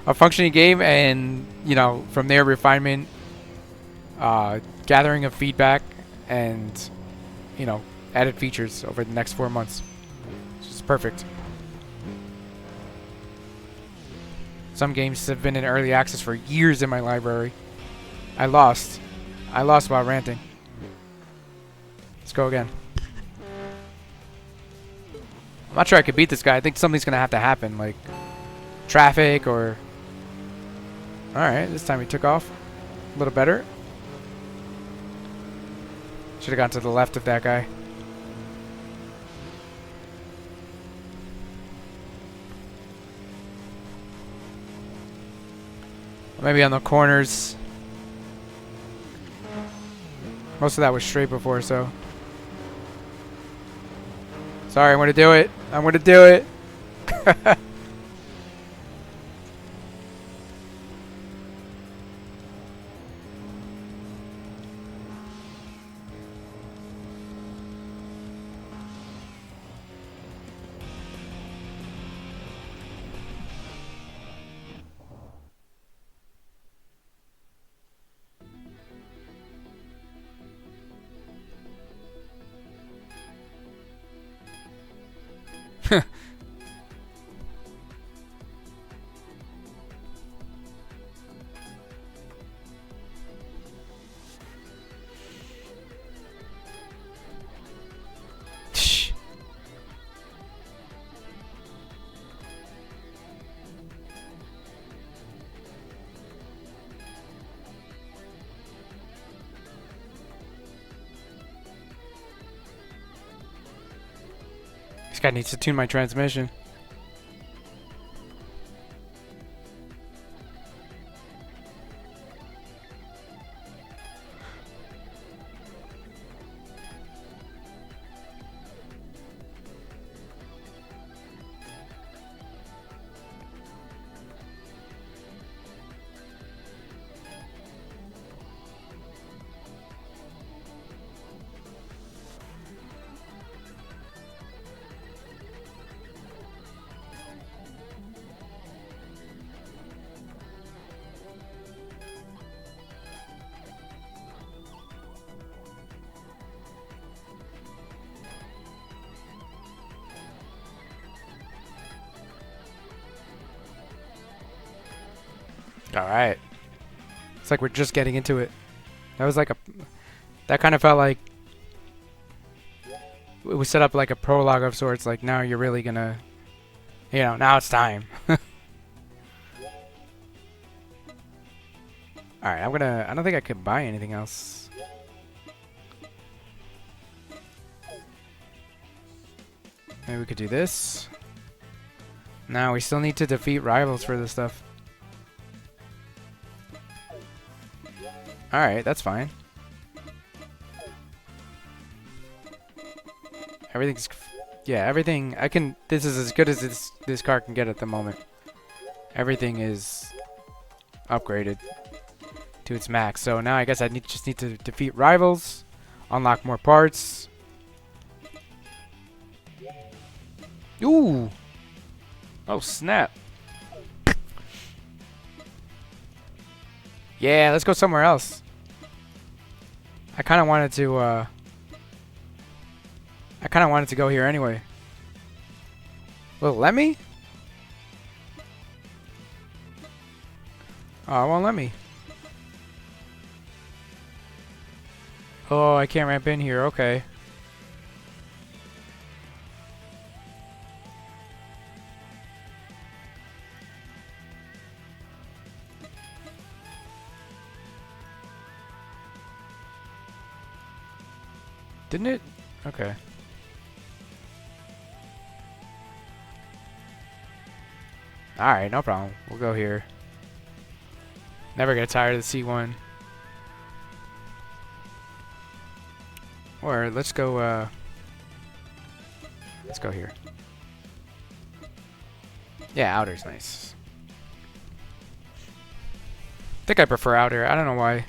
[SPEAKER 1] A functioning game, and, you know, from there refinement, gathering of feedback, and, you know, added features over the next 4 months. It's just perfect. Some games have been in early access for years in my library. I lost while ranting. Let's go again. I'm not sure I could beat this guy. I think something's gonna have to happen, like traffic or... Alright, this time he took off a little better. Should have gone to the left of that guy. Maybe on the corners. Most of that was straight before, so. Sorry, I'm gonna do it. I'm gonna do it. guy needs to tune my transmission. Alright. It's like we're just getting into it. That was like a... That kind of felt like... It was set up like a prologue of sorts. Like, now you're really gonna... You know, now it's time. Alright, I'm gonna... I don't think I could buy anything else. Maybe we could do this. Now we still need to defeat rivals for this stuff. Alright, that's fine. Everything's... Yeah, everything... I can... This is as good as this car can get at the moment. Everything is upgraded to its max. So now I guess I just need to defeat rivals, unlock more parts. Ooh! Oh, snap. Yeah, let's go somewhere else. I kind of wanted to go here anyway. Will it let me? Oh, it won't let me. Oh, I can't ramp in here. Okay. Didn't it? Okay. Alright, no problem. We'll go here. Never get tired of the C1. Or let's go here. Yeah, outer's nice. I think I prefer outer. I don't know why.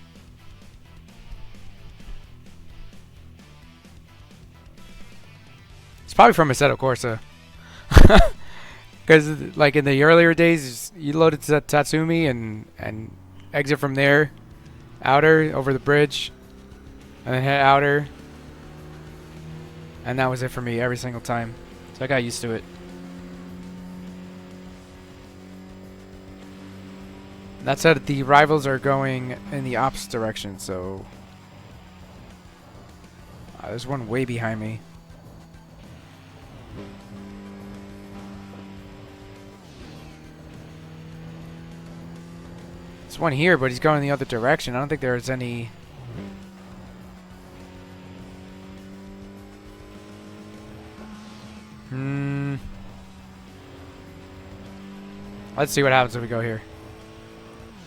[SPEAKER 1] It's probably from Assetto Corsa. Because, like, in the earlier days, you loaded to Tatsumi and exit from there. Outer, over the bridge. And then hit outer. And that was it for me every single time. So I got used to it. That said, the rivals are going in the opposite direction, so... there's one way behind me. There's one here, but he's going in the other direction. I don't think there's any... Let's see what happens if we go here.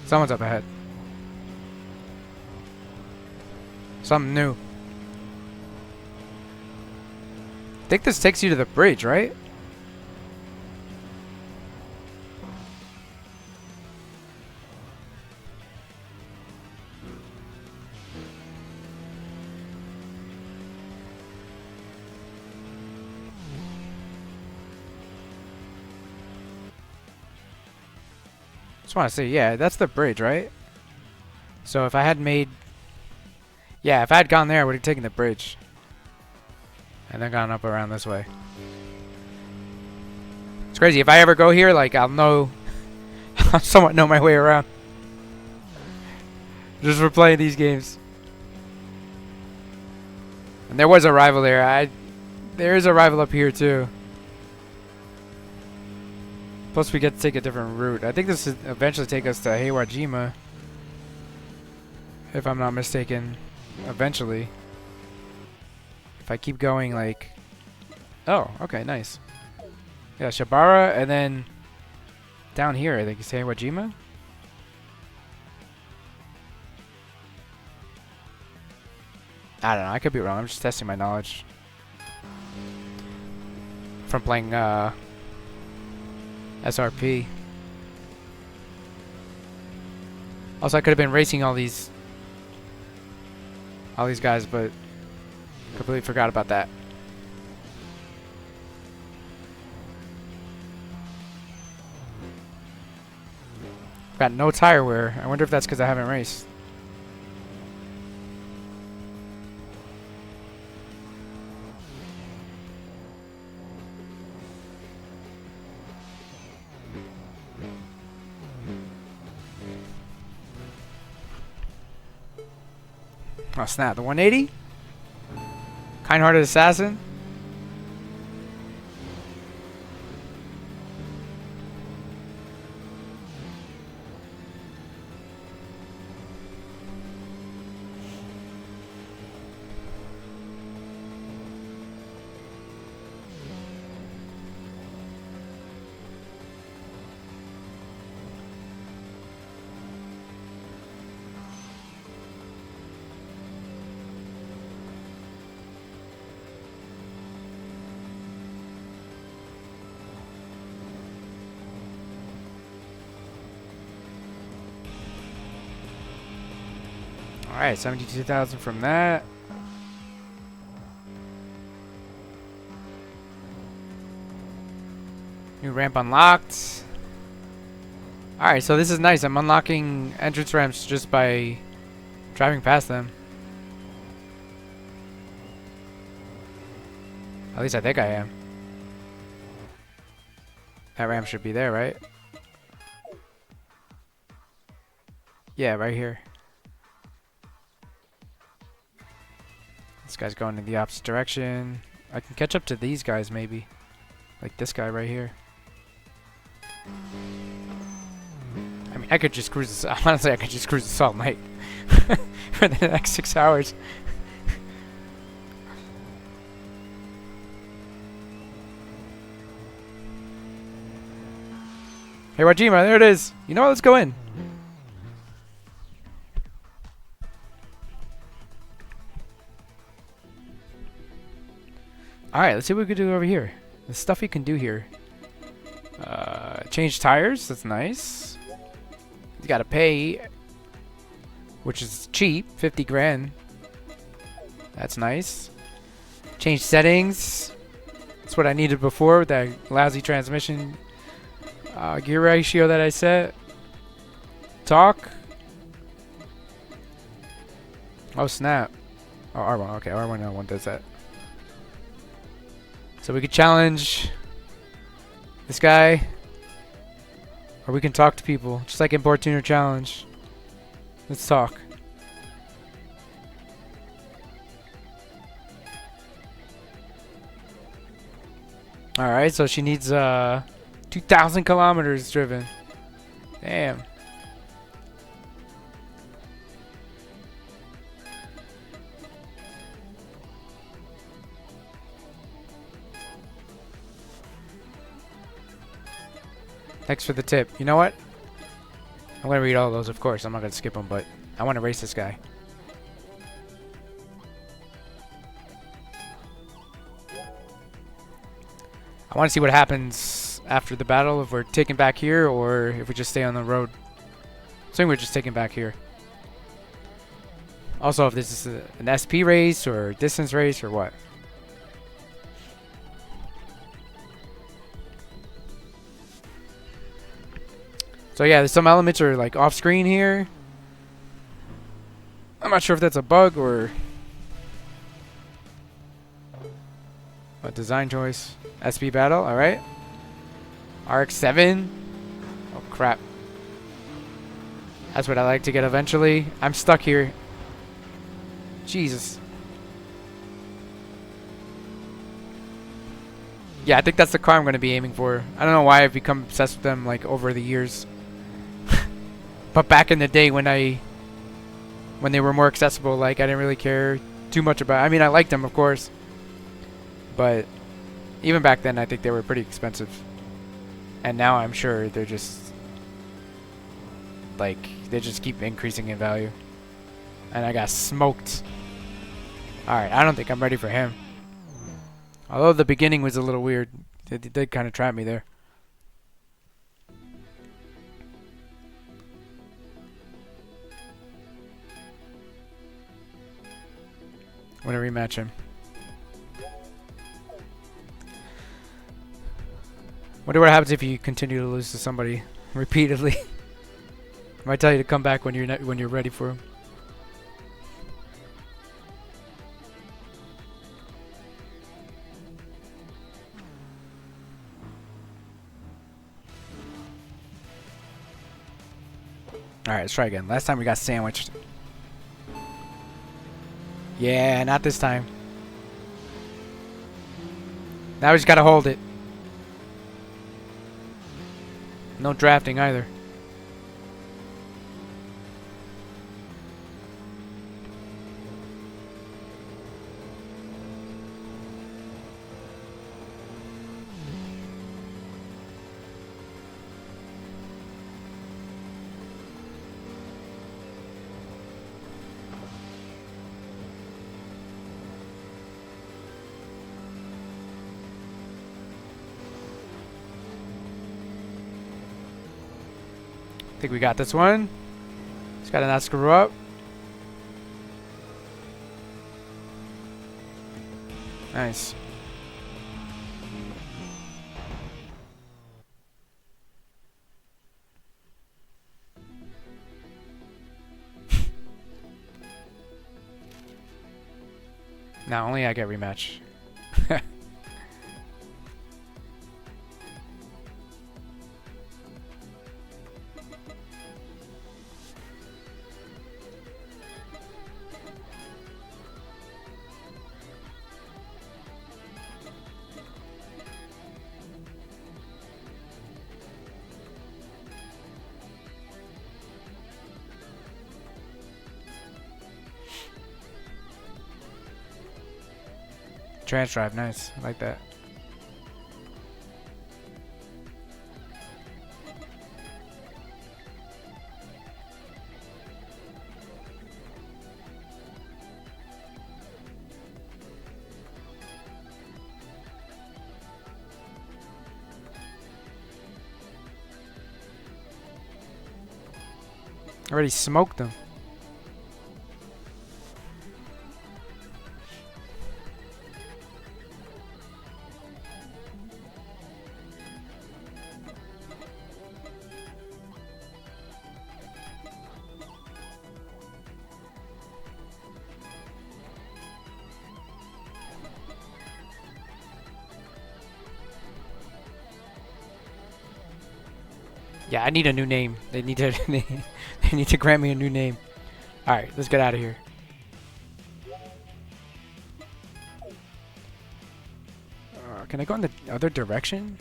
[SPEAKER 1] Someone's up ahead. Something new. I think this takes you to the bridge, right? Just want to see, yeah, that's the bridge, right? So if I had made... Yeah, if I had gone there, I would have taken the bridge. And then gone up around this way. It's crazy. If I ever go here, like, I'll know... I'll somewhat know my way around. Just for playing these games. And there was a rival there. There is a rival up here, too. Plus, we get to take a different route. I think this will eventually take us to Heiwajima. If I'm not mistaken. Eventually. If I keep going, like, Oh, okay, nice. Yeah, Shibara, and then down here, I think it's Wajima. I don't know. I could be wrong. I'm just testing my knowledge from playing SRP. Also, I could have been racing all these guys, but completely forgot about that. Got no tire wear. I wonder if that's because I haven't raced. Oh snap, the 180? Kind-hearted assassin? Alright, 72,000 from that. New ramp unlocked. Alright, so this is nice. I'm unlocking entrance ramps just by driving past them. At least I think I am. That ramp should be there, right? Yeah, right here. This guy's going in the opposite direction. I can catch up to these guys maybe. Like this guy right here. I mean, I could just cruise this. Honestly, I could just cruise this all night. For the next 6 hours. Hey, Wajima, there it is. You know what? Let's go in. Alright, let's see what we can do over here. The stuff we can do here. Change tires, that's nice. You gotta pay, which is cheap, 50 grand. That's nice. Change settings. That's what I needed before with that lousy transmission gear ratio that I set. Talk. Oh snap. Oh, R1, okay, R1 does that. So we could challenge this guy, or we can talk to people, just like Import Tuner Challenge. Let's talk. Alright, so she needs 2,000 kilometers driven. Damn. Thanks for the tip. You know what? I'm going to read all those, of course. I'm not going to skip them, but I want to race this guy. I want to see what happens after the battle, if we're taken back here or if we just stay on the road. I think we're just taken back here. Also, if this is an SP race or distance race or what. So yeah, there's some elements are like off screen here. I'm not sure if that's a bug or a design choice. SP battle, alright. RX-7. Oh crap. That's what I like to get eventually. I'm stuck here. Jesus. Yeah, I think that's the car I'm going to be aiming for. I don't know why I've become obsessed with them like over the years. But back in the day when they were more accessible, like I didn't really care too much about. I mean, I liked them, of course, but Even back then, I think they were pretty expensive. And now I'm sure they're just, like, they just keep increasing in value. And I got smoked. Alright, I don't think I'm ready for him. Although the beginning was a little weird. They did kind of trap me there. I'm gonna rematch him. Wonder what happens if you continue to lose to somebody repeatedly. Might tell you to come back when you're ready for him. Alright, let's try again. Last time we got sandwiched. Yeah, not this time. Now we just gotta hold it. No drafting either. I think we got this one. Just gotta not screw up. Nice. Now only I get rematch. Trans drive, nice. I like that. Already smoked them. Yeah, I need a new name. They need to they need to grant me a new name. All right, let's get out of here. Can I go in the other direction?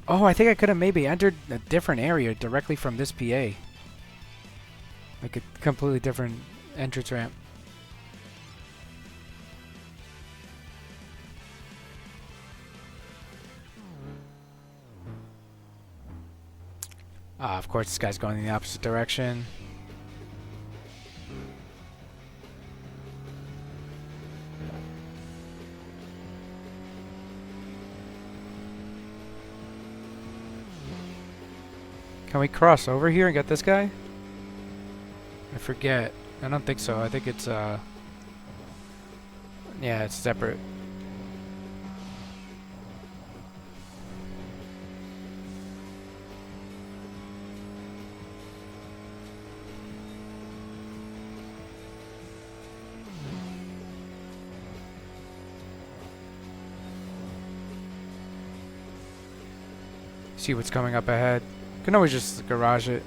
[SPEAKER 1] Oh, I think I could have maybe entered a different area directly from this PA. Like a completely different entrance ramp. Of course, this guy's going in the opposite direction. Can we cross over here and get this guy? I forget. I don't think so. I think it's, yeah, it's separate. See what's coming up ahead. Can always just garage it.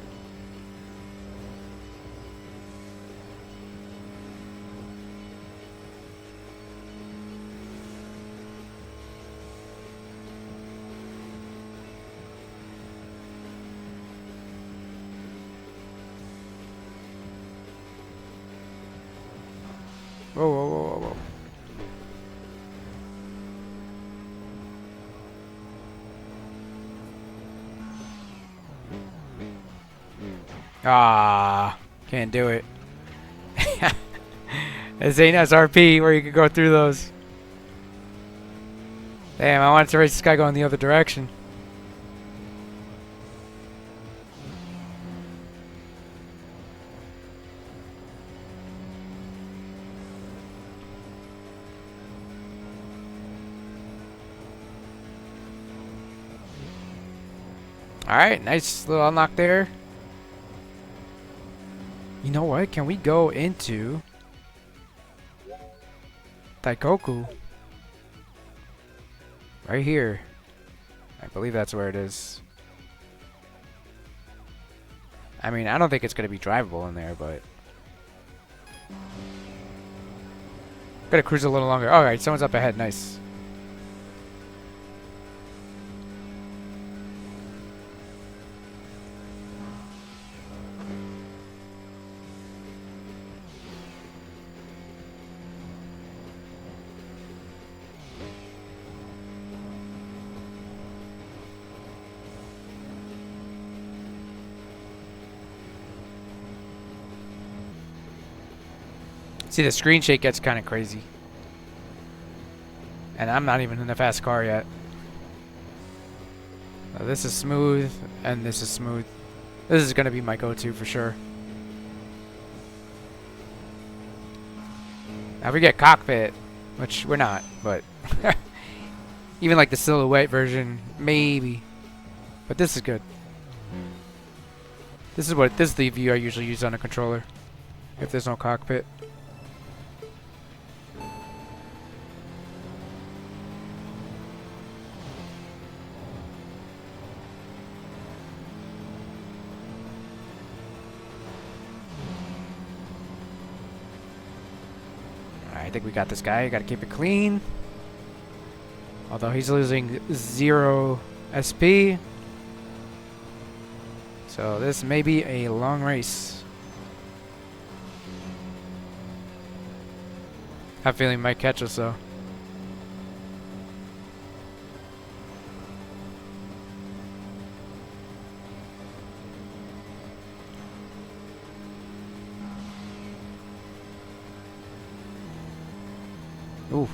[SPEAKER 1] Whoa, whoa, whoa, whoa, whoa. Ah, can't do it. This ain't SRP where you can go through those. Damn, I wanted to race this guy going the other direction. Alright, nice little unlock there. You know what? Can we go into Daikoku? Right here. I believe that's where it is. I mean, I don't think it's going to be drivable in there, but... Gotta cruise a little longer. Alright, someone's up ahead. Nice. See, the screen shake gets kind of crazy. And I'm not even in a fast car yet. This is smooth, and this is smooth. This is going to be my go-to for sure. Now we get cockpit, which we're not, but... even like the silhouette version, maybe. But this is good. This is the view I usually use on a controller. If there's no cockpit. I think we got this guy. Got to keep it clean. Although he's losing 0 SP. So this may be a long race. I have a feeling he might catch us though. Ooh.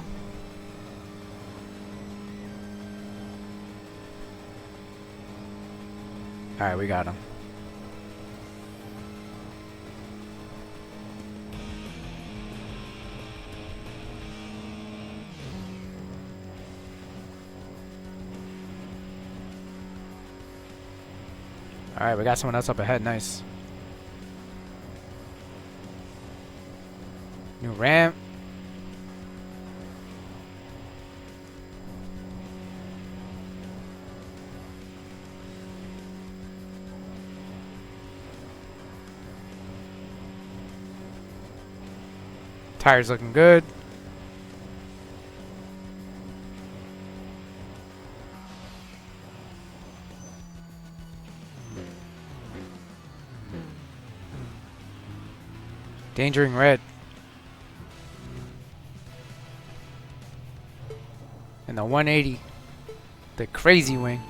[SPEAKER 1] Alright, we got him. Alright, we got someone else up ahead. Nice. New ramp. Tires looking good. Endangering red. And the 180. The crazy wing.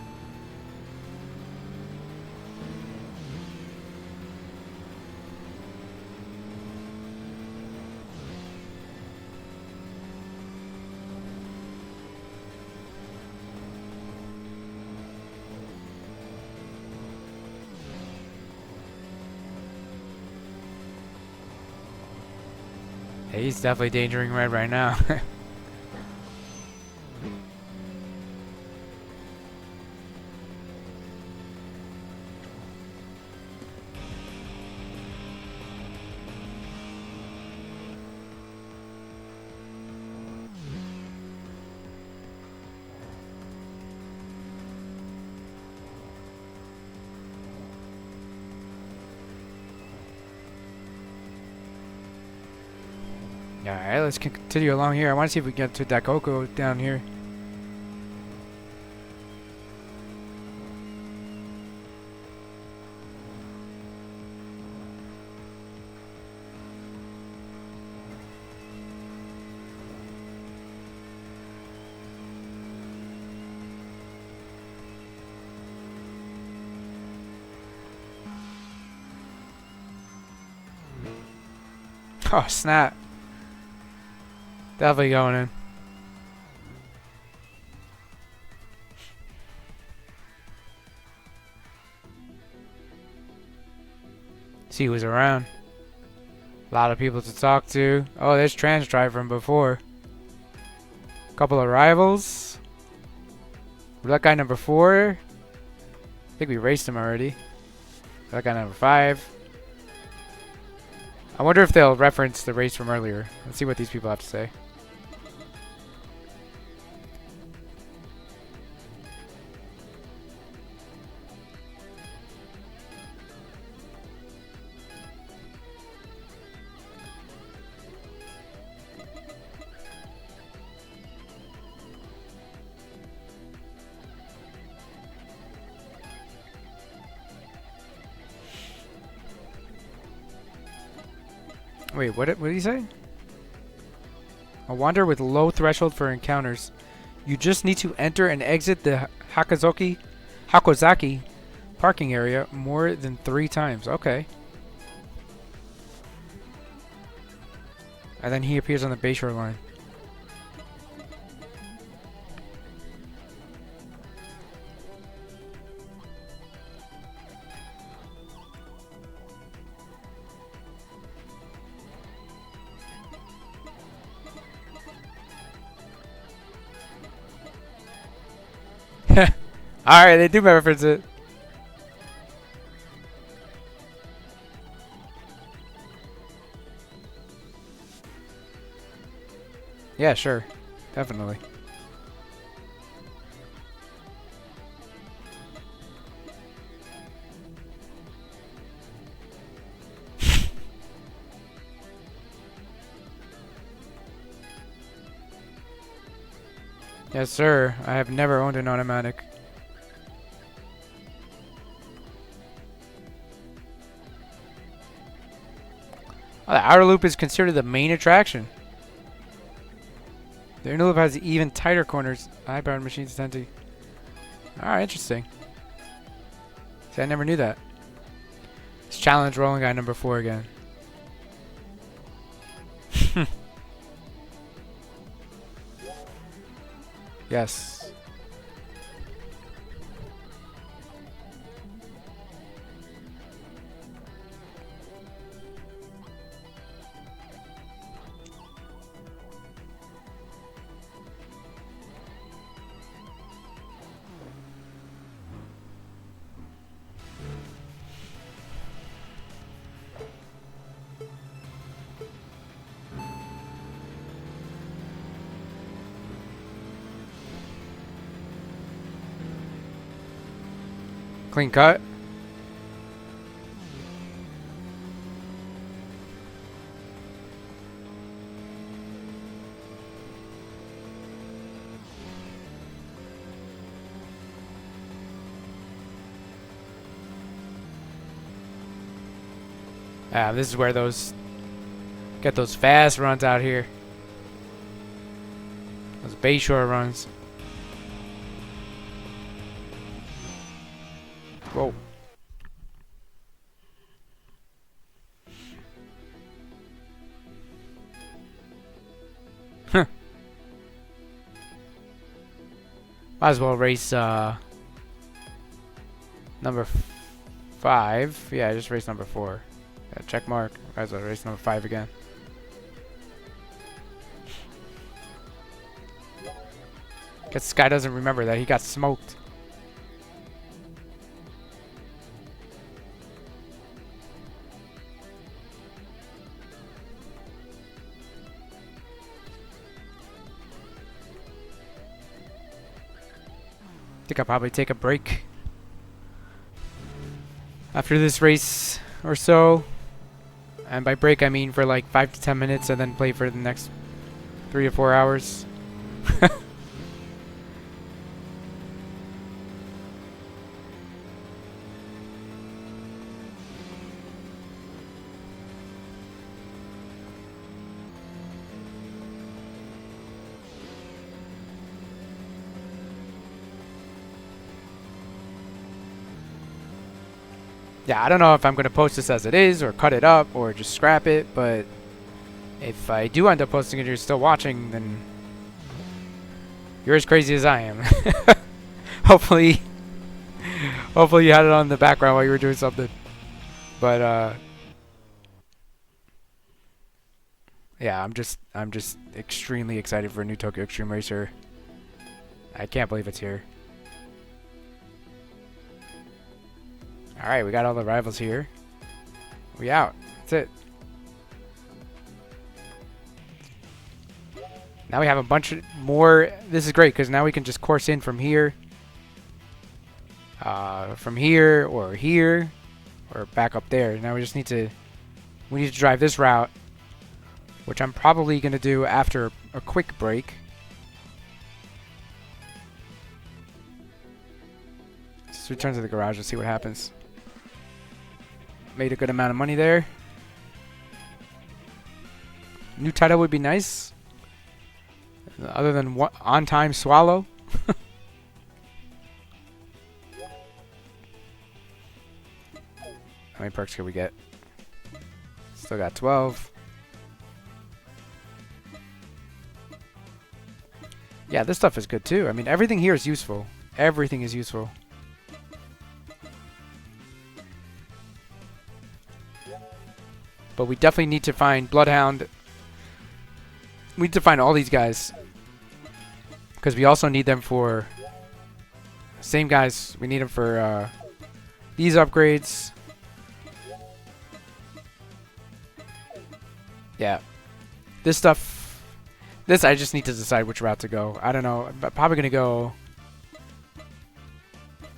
[SPEAKER 1] Yeah, he's definitely endangering red right now. Alright, let's continue along here. I want to see if we can get to Daikoku down here. Oh, snap. Definitely going in. See who's around. A lot of people to talk to. Oh, there's Trans Drive from before. Couple of rivals. That guy number 4. I think we raced him already. That guy number 5. I wonder if they'll reference the race from earlier. Let's see what these people have to say. Wait, what did he say? A wander with low threshold for encounters. You just need to enter and exit the Hakozaki parking area more than 3 times. Okay. And then he appears on the Bayshore line. Alright, they do reference it. Yeah, sure. Definitely. Yes, sir. I have never owned an automatic. Oh, the outer loop is considered the main attraction. The inner loop has even tighter corners. High-powered machines tend to... Alright, interesting. See, I never knew that. Let's challenge rolling guy number 4 again. Yes. Clean cut. This is where those get those fast runs out here. Those Bayshore runs. Whoa. Huh. Might as well race number 5. Yeah, just race number 4. Yeah, check mark. Might as well race number 5 again. Guess this guy doesn't remember that he got smoked. I think I'll probably take a break after this race or so. And by break, I mean for like 5 to 10 minutes and then play for the next 3 to 4 hours. Yeah, I don't know if I'm going to post this as it is or cut it up or just scrap it, but If I do end up posting it and you're still watching, then you're as crazy as I am. Hopefully you had it on in the background while you were doing something. But yeah, I'm just extremely excited for a new Tokyo Xtreme Racer. I can't believe it's here. Alright, we got all the rivals here. We out. That's it. Now we have a bunch more. This is great because now we can just course in from here, or back up there. Now we just need to drive this route, which I'm probably going to do after a quick break. Let's return to the garage and see what happens. Made a good amount of money there. New title would be nice. Other than what on-time swallow. How many perks can we get? Still got 12. Yeah, this stuff is good too. I mean, everything here is useful. Everything is useful. But we definitely need to find Bloodhound. We need to find all these guys. Because we also need them for... Same guys. We need them for these upgrades. Yeah. This stuff... This, I just need to decide which route to go. I don't know. I'm probably going to go...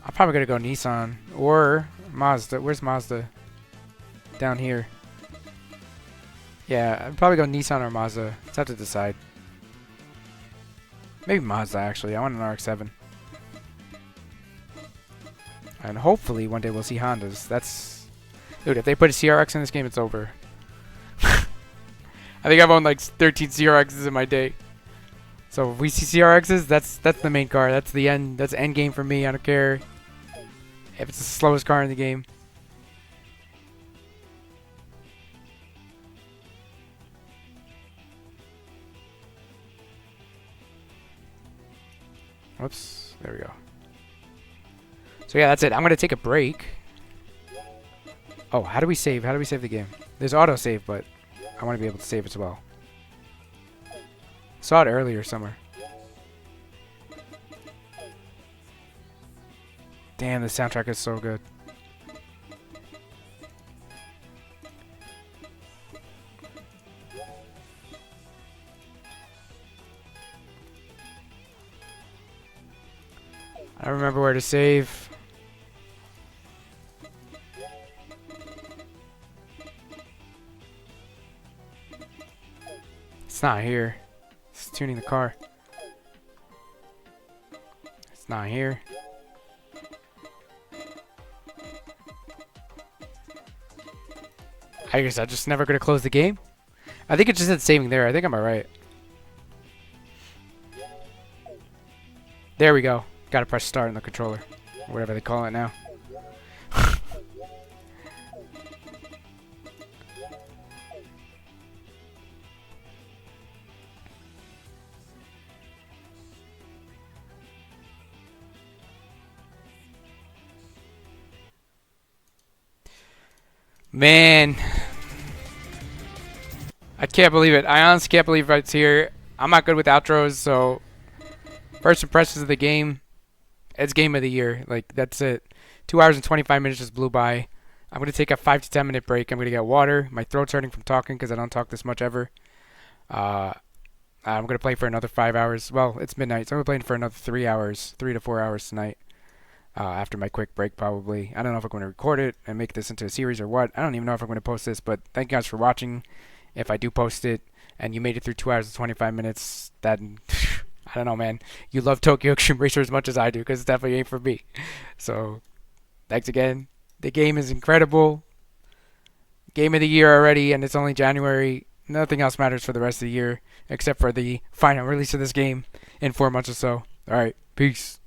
[SPEAKER 1] I'm probably going to go Nissan. Or Mazda. Where's Mazda? Down here. Yeah, I'd probably go Nissan or Mazda. Just have to decide. Maybe Mazda, actually. I want an RX-7. And hopefully one day we'll see Hondas. That's... Dude, if they put a CRX in this game, it's over. I think I've owned like 13 CRXs in my day. So if we see CRXs, that's the main car. That's the end. That's end game for me. I don't care if it's the slowest car in the game. Whoops. There we go. So yeah, that's it. I'm going to take a break. Oh, how do we save? How do we save the game? There's autosave, but I want to be able to save as well. Saw it earlier somewhere. Damn, the soundtrack is so good. I don't remember where to save. It's not here. It's tuning the car. It's not here. I guess I'm just never gonna close the game. I think it just said saving there. I think I'm alright. There we go. Gotta press start on the controller. Or whatever they call it now. Man. I can't believe it. I honestly can't believe it's here. I'm not good with outros, so... First impressions of the game. It's game of the year. Like, that's it. 2 hours and 25 minutes just blew by. I'm going to take a 5 to 10 minute break. I'm going to get water. My throat's hurting from talking because I don't talk this much ever. I'm going to play for another 5 hours. Well, it's midnight, so I'm going to play for another 3 hours. 3 to 4 hours tonight. After my quick break, probably. I don't know if I'm going to record it and make this into a series or what. I don't even know if I'm going to post this, but thank you guys for watching. If I do post it and you made it through 2 hours and 25 minutes, that... I don't know, man. You love Tokyo Xtreme Racer as much as I do, because it definitely ain't for me. So, thanks again. The game is incredible. Game of the year already, and it's only January. Nothing else matters for the rest of the year, except for the final release of this game in 4 months or so. Alright, peace.